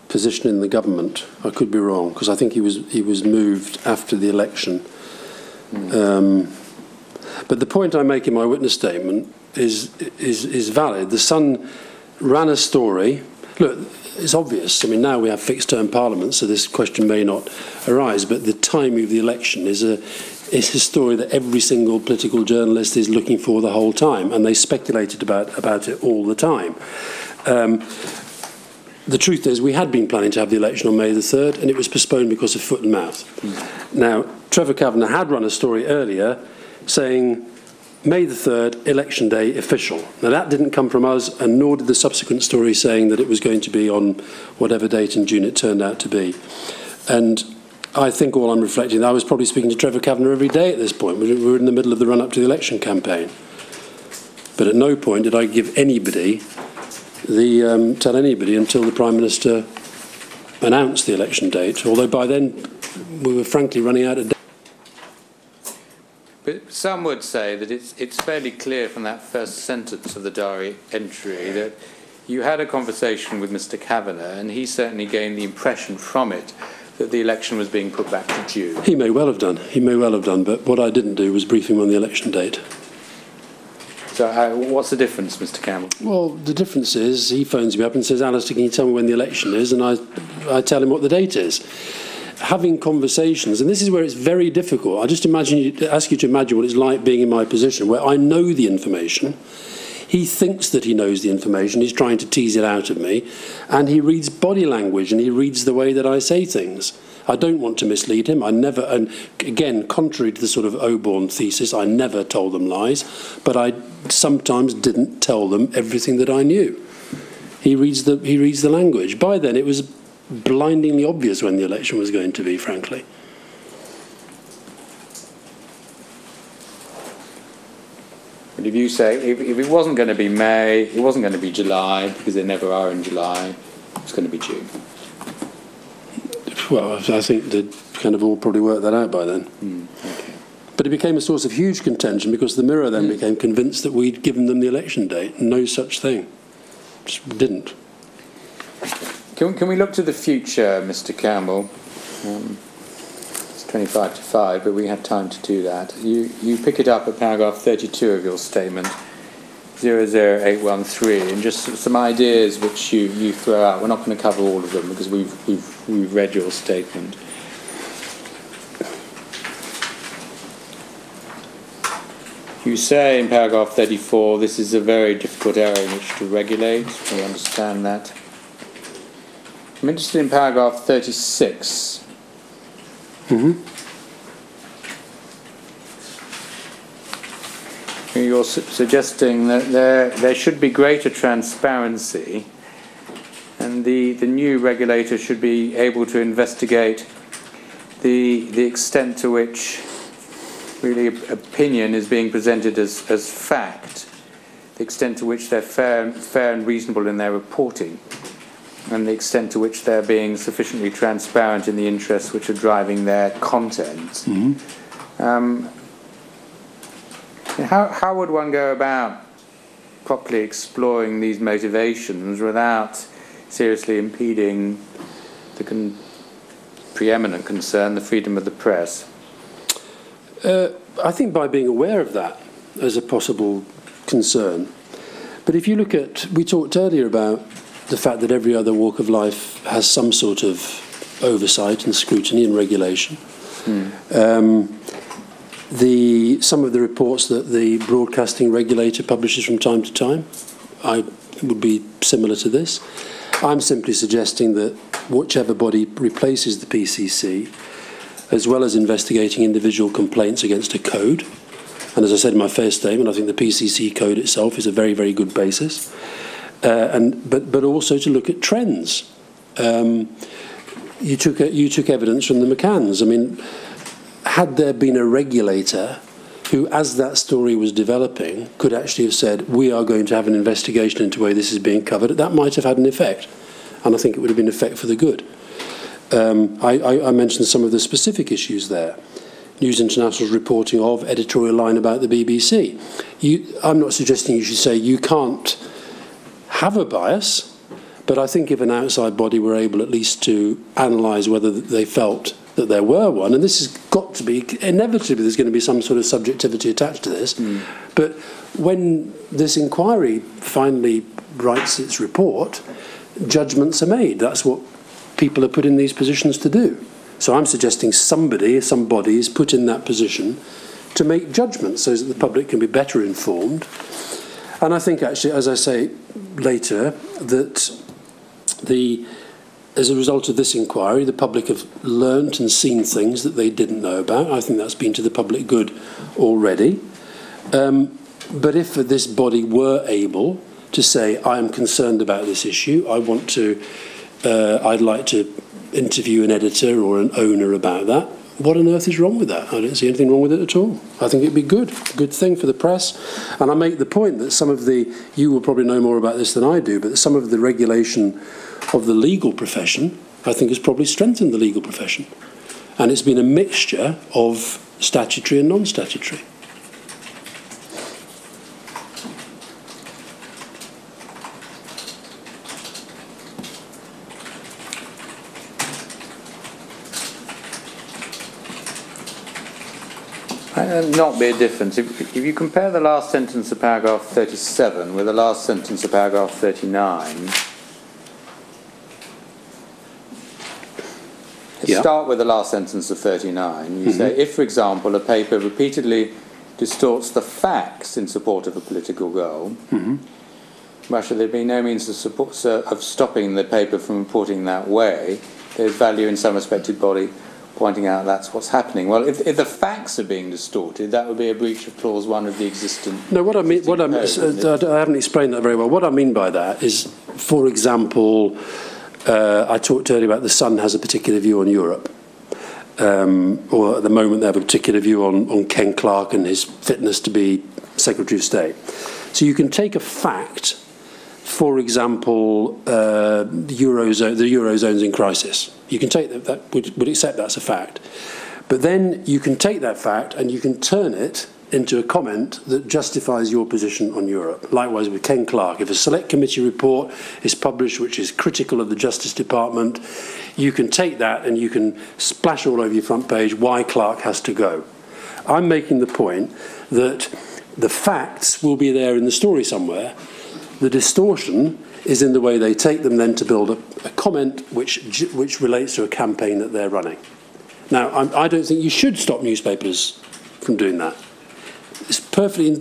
position in the government. I could be wrong, because I think he was moved after the election. But the point I make in my witness statement is valid. The Sun ran a story. Look, it's obvious. I mean, now we have fixed-term Parliament, so this question may not arise. But the timing of the election is a story that every single political journalist is looking for the whole time, and they speculated about it all the time. The truth is, we had been planning to have the election on May the 3rd, and it was postponed because of foot and mouth. Now, Trevor Kavanagh had run a story earlier saying May the 3rd, election day, official. Now, that didn't come from us, and nor did the subsequent story saying that it was going to be on whatever date in June it turned out to be. And I think all I'm reflecting, I was probably speaking to Trevor Kavanagh every day at this point. We were in the middle of the run-up to the election campaign. But at no point did I give anybody tell anybody until the Prime Minister announced the election date, although by then we were frankly running out of. But some would say that it's fairly clear from that first sentence of the diary entry that you had a conversation with Mr. Kavanagh, and he certainly gained the impression from it that the election was being put back to June. He may well have done. But what I didn't do was brief him on the election date. So what's the difference, Mr. Campbell? Well, the difference is he phones me up and says, Alastair, can you tell me when the election is? And I tell him what the date is. Having conversations, and this is where it's very difficult. I just ask you to imagine what it's like being in my position, where I know the information. He thinks that he knows the information. He's trying to tease it out of me. And he reads body language, and he reads the way that I say things. I don't want to mislead him. And again, contrary to the sort of Oborn thesis, I never told them lies, but I sometimes didn't tell them everything that I knew. He reads the language. By then, it was blindingly obvious when the election was going to be, frankly. But if you say, if it wasn't going to be May, it wasn't going to be July, because they never are in July, it's going to be June. Well, I think they'd kind of all probably worked that out by then. Okay. But it became a source of huge contention because the Mirror then became convinced that we'd given them the election date. No such thing. Just didn't. Can we look to the future, Mr. Campbell? It's 25 to 5, but we had time to do that. You pick it up at paragraph 32 of your statement, 00813, and just some ideas which you throw out. We're not going to cover all of them because we've read your statement. You say in paragraph 34, this is a very difficult area in which to regulate. We understand that. I'm interested in paragraph 36. You're suggesting that there should be greater transparency, and the new regulator should be able to investigate the extent to which really opinion is being presented as fact, the extent to which they're fair and reasonable in their reporting, and the extent to which they're being sufficiently transparent in the interests which are driving their content. How would one go about properly exploring these motivations without seriously impeding the preeminent concern, the freedom of the press? I think by being aware of that as a possible concern. But if you look at, we talked earlier about the fact that every other walk of life has some sort of oversight and scrutiny and regulation. some of the reports that the broadcasting regulator publishes from time to time would be similar to this. I'm simply suggesting that whichever body replaces the PCC, as well as investigating individual complaints against a code, and as I said in my first statement, I think the PCC code itself is a very, very good basis, but also to look at trends. You took evidence from the McCanns. I mean, had there been a regulator who, as that story was developing, could actually have said, we are going to have an investigation into the way this is being covered, that might have had an effect. And I think it would have been an effect for the good. I mentioned some of the specific issues there. News International's reporting of editorial line about the BBC. I'm not suggesting you should say you can't have a bias, but I think if an outside body were able at least to analyse whether they felt that there were one, and this has got to be, inevitably there's going to be some sort of subjectivity attached to this, but when this inquiry finally writes its report, judgments are made. That's what people are put in these positions to do. So I'm suggesting somebody is put in that position to make judgments so that the public can be better informed. And I think actually, as I say later, that as a result of this inquiry, the public have learnt and seen things that they didn't know about. I think that's been to the public good already. But if this body were able to say, I am concerned about this issue, I'd like to interview an editor or an owner about that, what on earth is wrong with that? I don't see anything wrong with it at all. I think it'd be good thing for the press. And I make the point that some of you will probably know more about this than I do, but some of the regulation of the legal profession, I think, has probably strengthened the legal profession. And it's been a mixture of statutory and non-statutory. Not be a difference. If you compare the last sentence of paragraph 37 with the last sentence of paragraph 39, start with the last sentence of 39. You say, if, for example, a paper repeatedly distorts the facts in support of a political goal, Russia, there be no means of stopping the paper from reporting that way. There's value in some respected body pointing out that's what's happening. Well, if the facts are being distorted, that would be a breach of clause 1 of the existent. No, I haven't explained that very well. What I mean by that is, for example, I talked earlier about the Sun has a particular view on Europe, or at the moment they have a particular view on Ken Clarke and his fitness to be Secretary of State. So you can take a fact, for example, the Eurozone's in crisis. You can take that would accept that's a fact. But then you can take that fact and you can turn it into a comment that justifies your position on Europe. Likewise with Ken Clarke. If a select committee report is published which is critical of the Justice Department, you can take that and you can splash all over your front page why Clarke has to go. I'm making the point that the facts will be there in the story somewhere. The distortion is in the way they take them then to build a comment which relates to a campaign that they're running. Now, I don't think you should stop newspapers from doing that. It's perfectly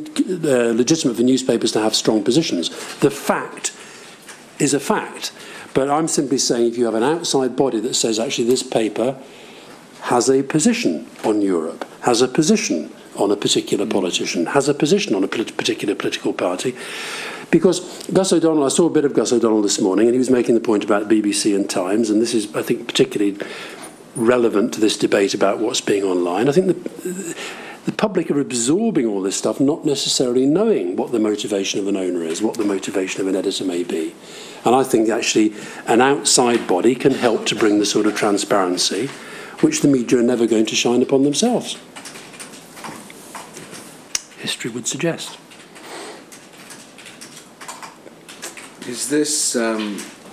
legitimate for newspapers to have strong positions. The fact is a fact. But I'm simply saying if you have an outside body that says actually this paper has a position on Europe, has a position on a particular politician, has a position on a particular political party. Because Gus O'Donnell, I saw a bit of Gus O'Donnell this morning, and he was making the point about BBC and Times, and this is, I think, particularly relevant to this debate about what's being online. I think the public are absorbing all this stuff, not necessarily knowing what the motivation of an owner is, what the motivation of an editor may be. And I think actually an outside body can help to bring the sort of transparency which the media are never going to shine upon themselves. History would suggest. Is this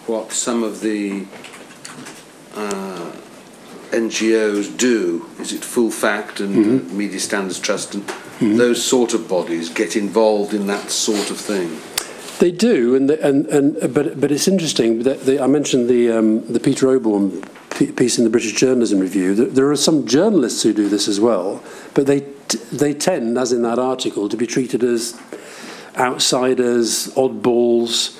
what some of the NGOs do? Is it Full Fact and Media Standards Trust and those sort of bodies get involved in that sort of thing? They do, but it's interesting that I mentioned the Peter Oborne piece in the British Journalism Review. There are some journalists who do this as well, but they they tend, as in that article, to be treated as outsiders, oddballs.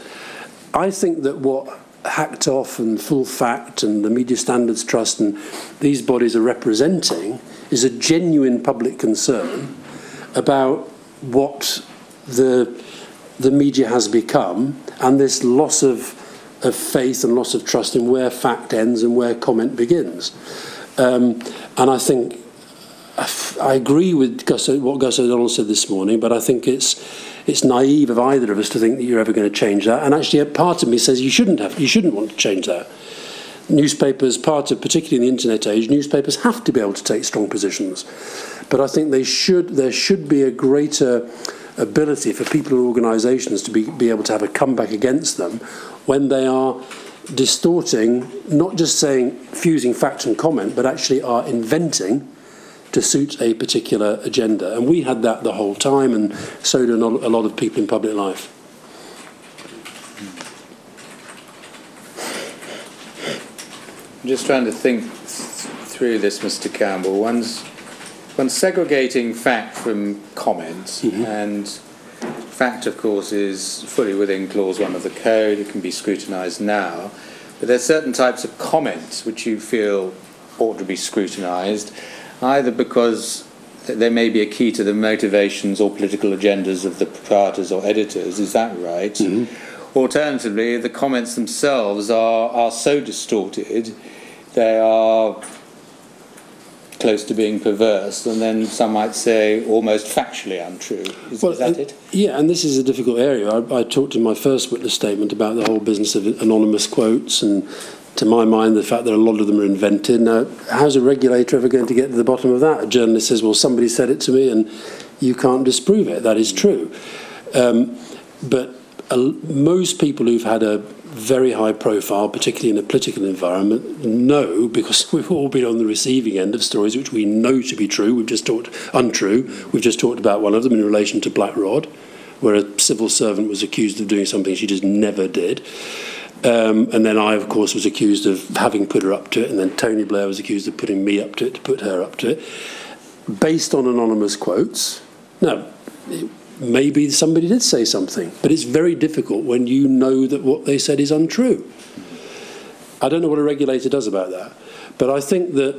I think that what Hacked Off and Full Fact and the Media Standards Trust and these bodies are representing is a genuine public concern about what the media has become, and this loss of faith and loss of trust in where fact ends and where comment begins. And I think I agree with what Gus O'Donnell said this morning, but I think it's naive of either of us to think that you're ever going to change that. And actually, a part of me says you shouldn't want to change that. Newspapers, particularly in the internet age, newspapers have to be able to take strong positions. But I think there should be a greater ability for people or organisations to be able to have a comeback against them when they are distorting, not just saying fusing fact and comment, but actually are inventing to suit a particular agenda. And we had that the whole time, and so do a lot of people in public life. I'm just trying to think through this, Mr. Campbell. One's segregating fact from comment, and fact, of course, is fully within Clause 1 of the Code. It can be scrutinised now. But there are certain types of comments which you feel ought to be scrutinised, either because they may be a key to the motivations or political agendas of the proprietors or editors. Is that right? Alternatively, the comments themselves are so distorted, they are close to being perverse, and then some might say almost factually untrue. Is that it? Yeah, and this is a difficult area. I talked in my first witness statement about the whole business of anonymous quotes, and to my mind, the fact that a lot of them are invented. Now, how's a regulator ever going to get to the bottom of that? A journalist says, well, somebody said it to me, and you can't disprove it. That is true. But most people who've had a very high profile, particularly in a political environment, know, because we've all been on the receiving end of stories which we know to be true. We've just talked untrue. We've just talked about one of them in relation to Black Rod, where a civil servant was accused of doing something she just never did. And then I, of course, was accused of having put her up to it, and then Tony Blair was accused of putting me up to it, to put her up to it, based on anonymous quotes. Now, maybe somebody did say something, but it's very difficult when you know that what they said is untrue. I don't know what a regulator does about that, but I think that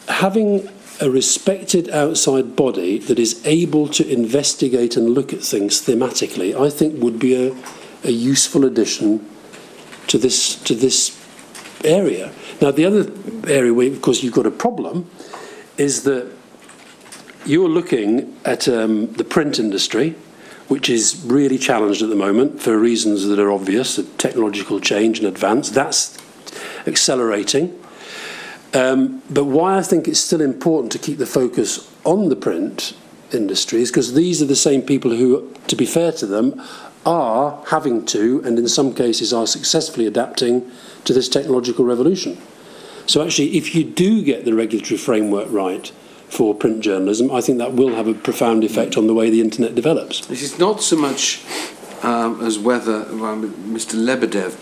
having a respected outside body that is able to investigate and look at things thematically, I think would be a useful addition to this area. Now, the other area where, of course, you've got a problem is that you're looking at the print industry, which is really challenged at the moment for reasons that are obvious, the technological change and advance. That's accelerating. But why I think it's still important to keep the focus on the print industry is because these are the same people who, to be fair to them, are having to, and in some cases are successfully adapting to this technological revolution. So actually, if you do get the regulatory framework right for print journalism, I think that will have a profound effect on the way the internet develops. This is not so much as whether, Mr. Lebedev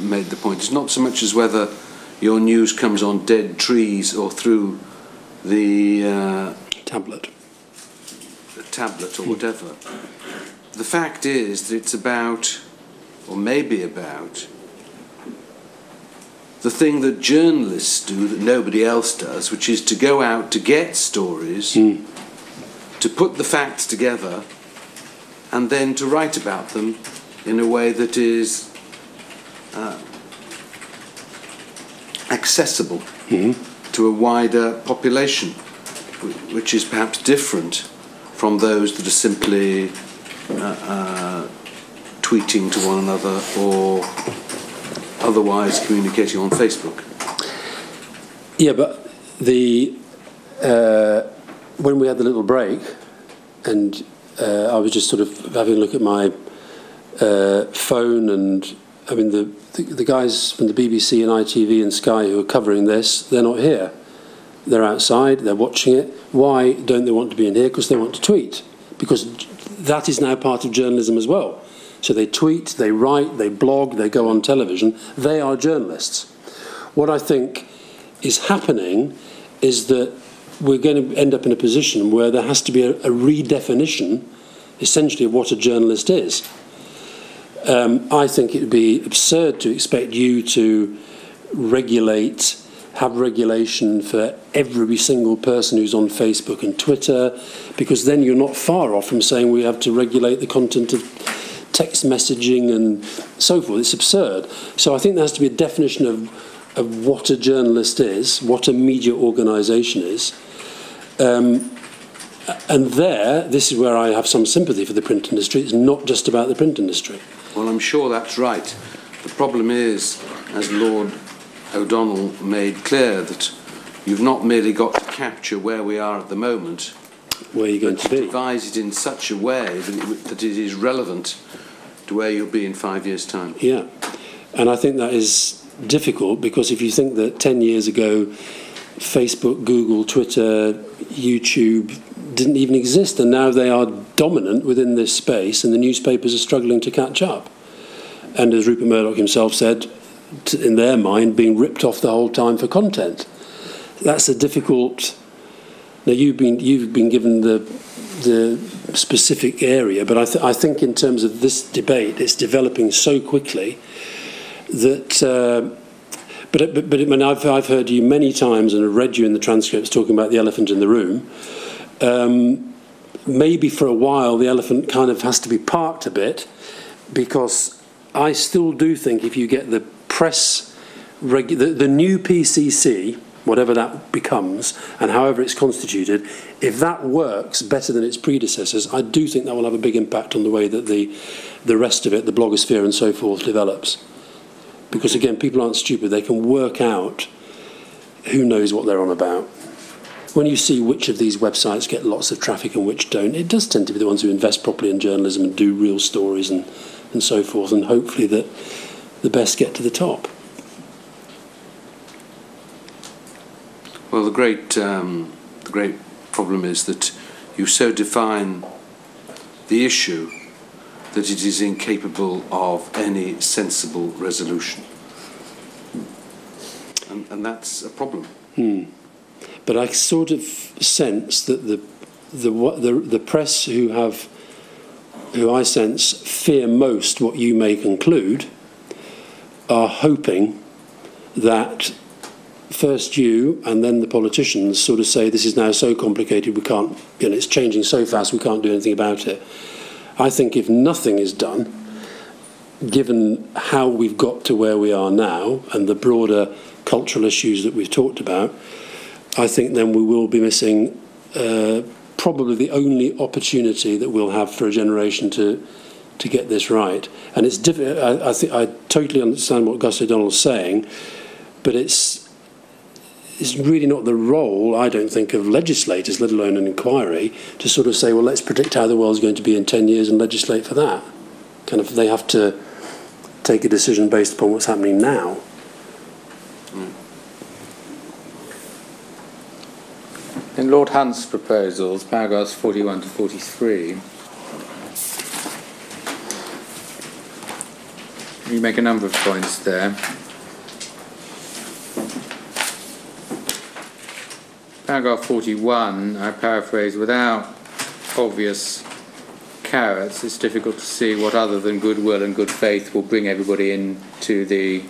made the point, it's not so much as whether your news comes on dead trees or through the tablet or whatever. The fact is that it's about, or maybe about, the thing that journalists do that nobody else does, which is to go out to get stories, to put the facts together, and then to write about them in a way that is accessible to a wider population, which is perhaps different from those that are simply tweeting to one another or otherwise communicating on Facebook. Yeah, but when we had the little break, and I was just sort of having a look at my phone, and I mean the guys from the BBC and ITV and Sky who are covering this, they're not here. They're outside, they're watching it. Why don't they want to be in here? Because they want to tweet. Because that is now part of journalism as well. So they tweet, they write, they blog, they go on television. They are journalists. What I think is happening is that we're going to end up in a position where there has to be a redefinition, essentially, of what a journalist is. I think it would be absurd to expect you to have regulation for every single person who's on Facebook and Twitter, because then you're not far off from saying we have to regulate the content of text messaging and so forth. It's absurd. So I think there has to be a definition of what a journalist is, what a media organisation is. And this is where I have some sympathy for the print industry. It's not just about the print industry. Well, I'm sure that's right. The problem is, as Lord O'Donnell made clear, that you've not merely got to capture where we are at the moment, where you're going to be. Devise it in such a way that it is relevant to where you'll be in 5 years' time. Yeah, and I think that is difficult, because if you think that 10 years ago Facebook, Google, Twitter, YouTube didn't even exist, and now they are dominant within this space, and the newspapers are struggling to catch up. And as Rupert Murdoch himself said, in their mind, being ripped off the whole time for content. That's a difficult. Now you've been given the specific area, but I think in terms of this debate, it's developing so quickly that. But I mean, I've heard you many times and have read you in the transcripts talking about the elephant in the room. Maybe for a while the elephant kind of has to be parked a bit, because I still do think if you get the press, the new PCC, whatever that becomes, and however it's constituted, if that works better than its predecessors, I do think that will have a big impact on the way that the rest of it, the blogosphere and so forth, develops. Because again, people aren't stupid. They can work out who knows what they're on about. When you see which of these websites get lots of traffic and which don't, it does tend to be the ones who invest properly in journalism and do real stories and so forth, and hopefully that the best get to the top. Well, the great problem is that you so define the issue that it is incapable of any sensible resolution, and that's a problem. But I sort of sense that the press who I sense fear most what you may conclude are hoping that first you and then the politicians sort of say this is now so complicated we can't, it's changing so fast we can't do anything about it. I think if nothing is done, given how we've got to where we are now and the broader cultural issues that we've talked about, I think then we will be missing probably the only opportunity that we'll have for a generation to get this right. And it's I totally understand what Gus O'Donnell's saying, but it's really not the role, I don't think, of legislators, let alone an inquiry, to sort of say, well, let's predict how the world's going to be in 10 years and legislate for that. Kind of, they have to take a decision based upon what's happening now. In Lord Hunt's proposals, paragraphs 41 to 43, you make a number of points there. Paragraph 41, I paraphrase, without obvious carrots, it's difficult to see what other than goodwill and good faith will bring everybody into the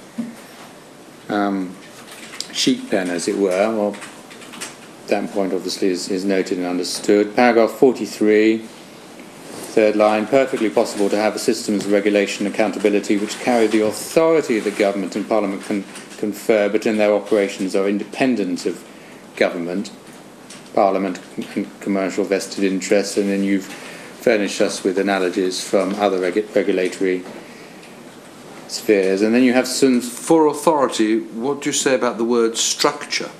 sheep pen, as it were. Well, that point obviously is noted and understood. Paragraph 43, third line, perfectly possible to have a systems of regulation and accountability which carry the authority the government and Parliament can confer, but in their operations are independent of government, Parliament and commercial vested interests. And then you've furnished us with analogies from other regulatory spheres. And then you have some... For authority, what do you say about the word structure?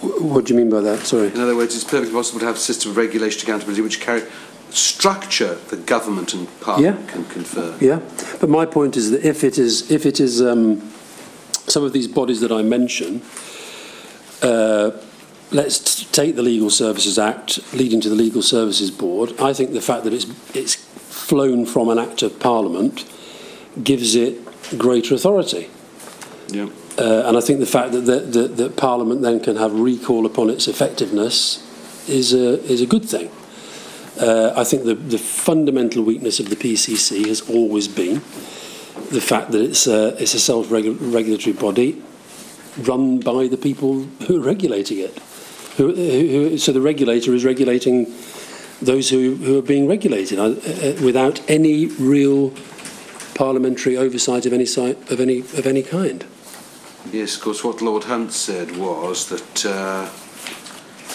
What do you mean by that? Sorry. In other words, it's perfectly possible to have a system of regulation accountability which carry structure the government and Parliament can confer. Yeah, but my point is that if it is some of these bodies that I mention, let's take the Legal Services Act leading to the Legal Services Board. I think the fact that it's flown from an Act of Parliament gives it greater authority. Yeah. And I think the fact that Parliament then can have recall upon its effectiveness is a good thing. I think the fundamental weakness of the PCC has always been the fact that it's a self-regulatory body run by the people who are regulating it. So the regulator is regulating those who are being regulated without any real parliamentary oversight of any kind. Yes, of course, what Lord Hunt said was that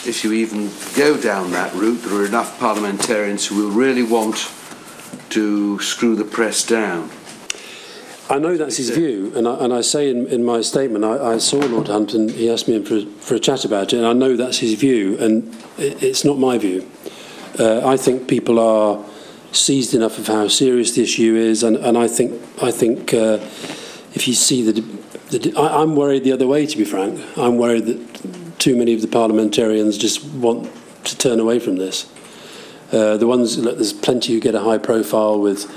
if you even go down that route, there are enough parliamentarians who will really want to screw the press down. I know that's his view, and I say in my statement, I saw Lord Hunt and he asked me in for a chat about it, and I know that's his view, and it's not my view. I think people are seized enough of how serious the issue is, and I think if you see I'm worried the other way, to be frank. I'm worried that too many of the parliamentarians just want to turn away from this. There's plenty who get a high profile with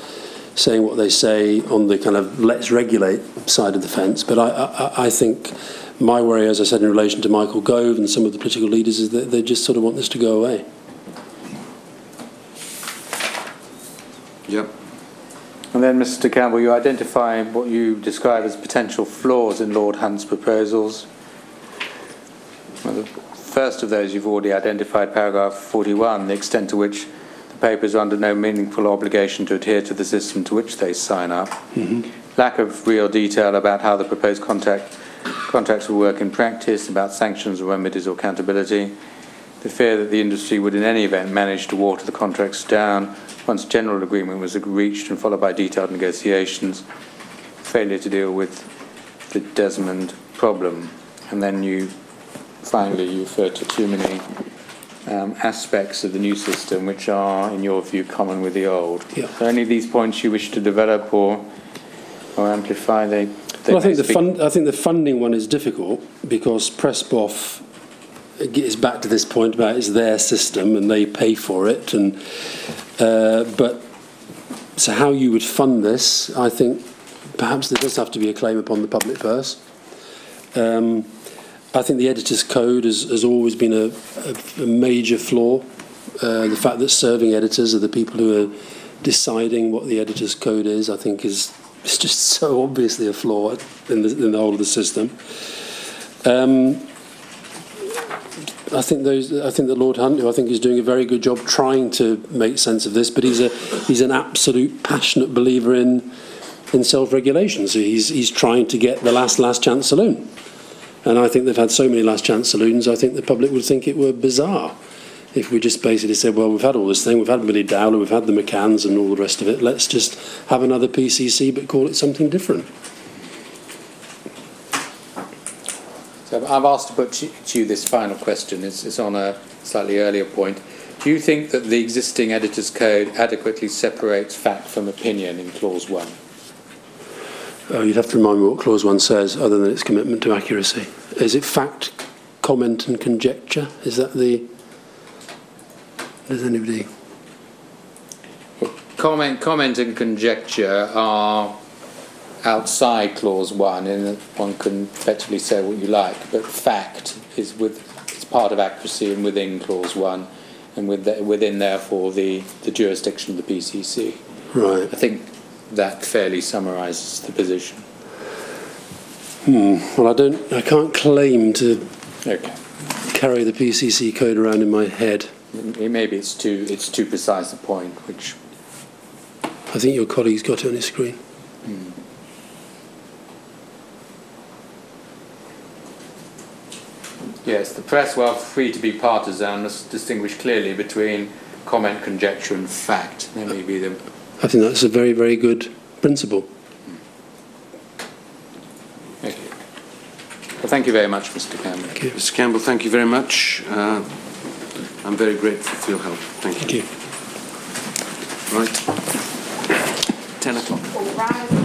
saying what they say on the kind of let's regulate side of the fence, but I think my worry, as I said, in relation to Michael Gove and some of the political leaders, is that they just sort of want this to go away. Yep. And then, Mr. Campbell, you identify what you describe as potential flaws in Lord Hunt's proposals. Well, the first of those you've already identified, paragraph 41, the extent to which the papers are under no meaningful obligation to adhere to the system to which they sign up. Mm-hmm. Lack of real detail about how the proposed contracts will work in practice, about sanctions or remedies or accountability. The fear that the industry would in any event manage to water the contracts down once general agreement was reached and followed by detailed negotiations. Failure to deal with the Desmond problem. And then finally you refer to too many aspects of the new system which are, in your view, common with the old. Yeah. Are there any of these points you wish to develop or amplify? Well, I think the funding one is difficult because Pressboff gets back to this point about it's their system and they pay for it, and but so how you would fund this, I think perhaps there does have to be a claim upon the public purse. I think the editor's code has always been a major flaw. The fact that serving editors are the people who are deciding what the editor's code is, I think is just so obviously a flaw in the whole of the system. I think that Lord Hunt, who I think is doing a very good job trying to make sense of this, but he's an absolute passionate believer in self-regulation. So he's trying to get the last chance saloon. And I think they've had so many last chance saloons, I think the public would think it were bizarre if we just basically said, well, we've had all this thing, we've had Billy Dowler, we've had the McCanns and all the rest of it, let's just have another PCC but call it something different. So I've asked to put to you this final question. It's on a slightly earlier point. Do you think that the existing editor's code adequately separates fact from opinion in clause 1? Oh, you'd have to remind me what clause 1 says, other than its commitment to accuracy. Is it fact, comment and conjecture? Is that the... Does anybody... Comment and conjecture are outside clause 1, in that one can effectively say what you like, but fact is it's part of accuracy and within clause 1, and within therefore the jurisdiction of the PCC. Right. I think that fairly summarises the position. Well, I can't claim to carry the PCC code around in my head. Maybe it's too precise a point, which I think your colleague's got it on his screen. Yes, the press, while free to be partisan, must distinguish clearly between comment, conjecture and fact. There may be them. I think that's a very, very good principle. Thank you. Well, thank you very much, Mr. Campbell. Thank you. Mr. Campbell, thank you very much. I'm very grateful for your help. Thank you. Thank you. Right. 10 o'clock. All rise.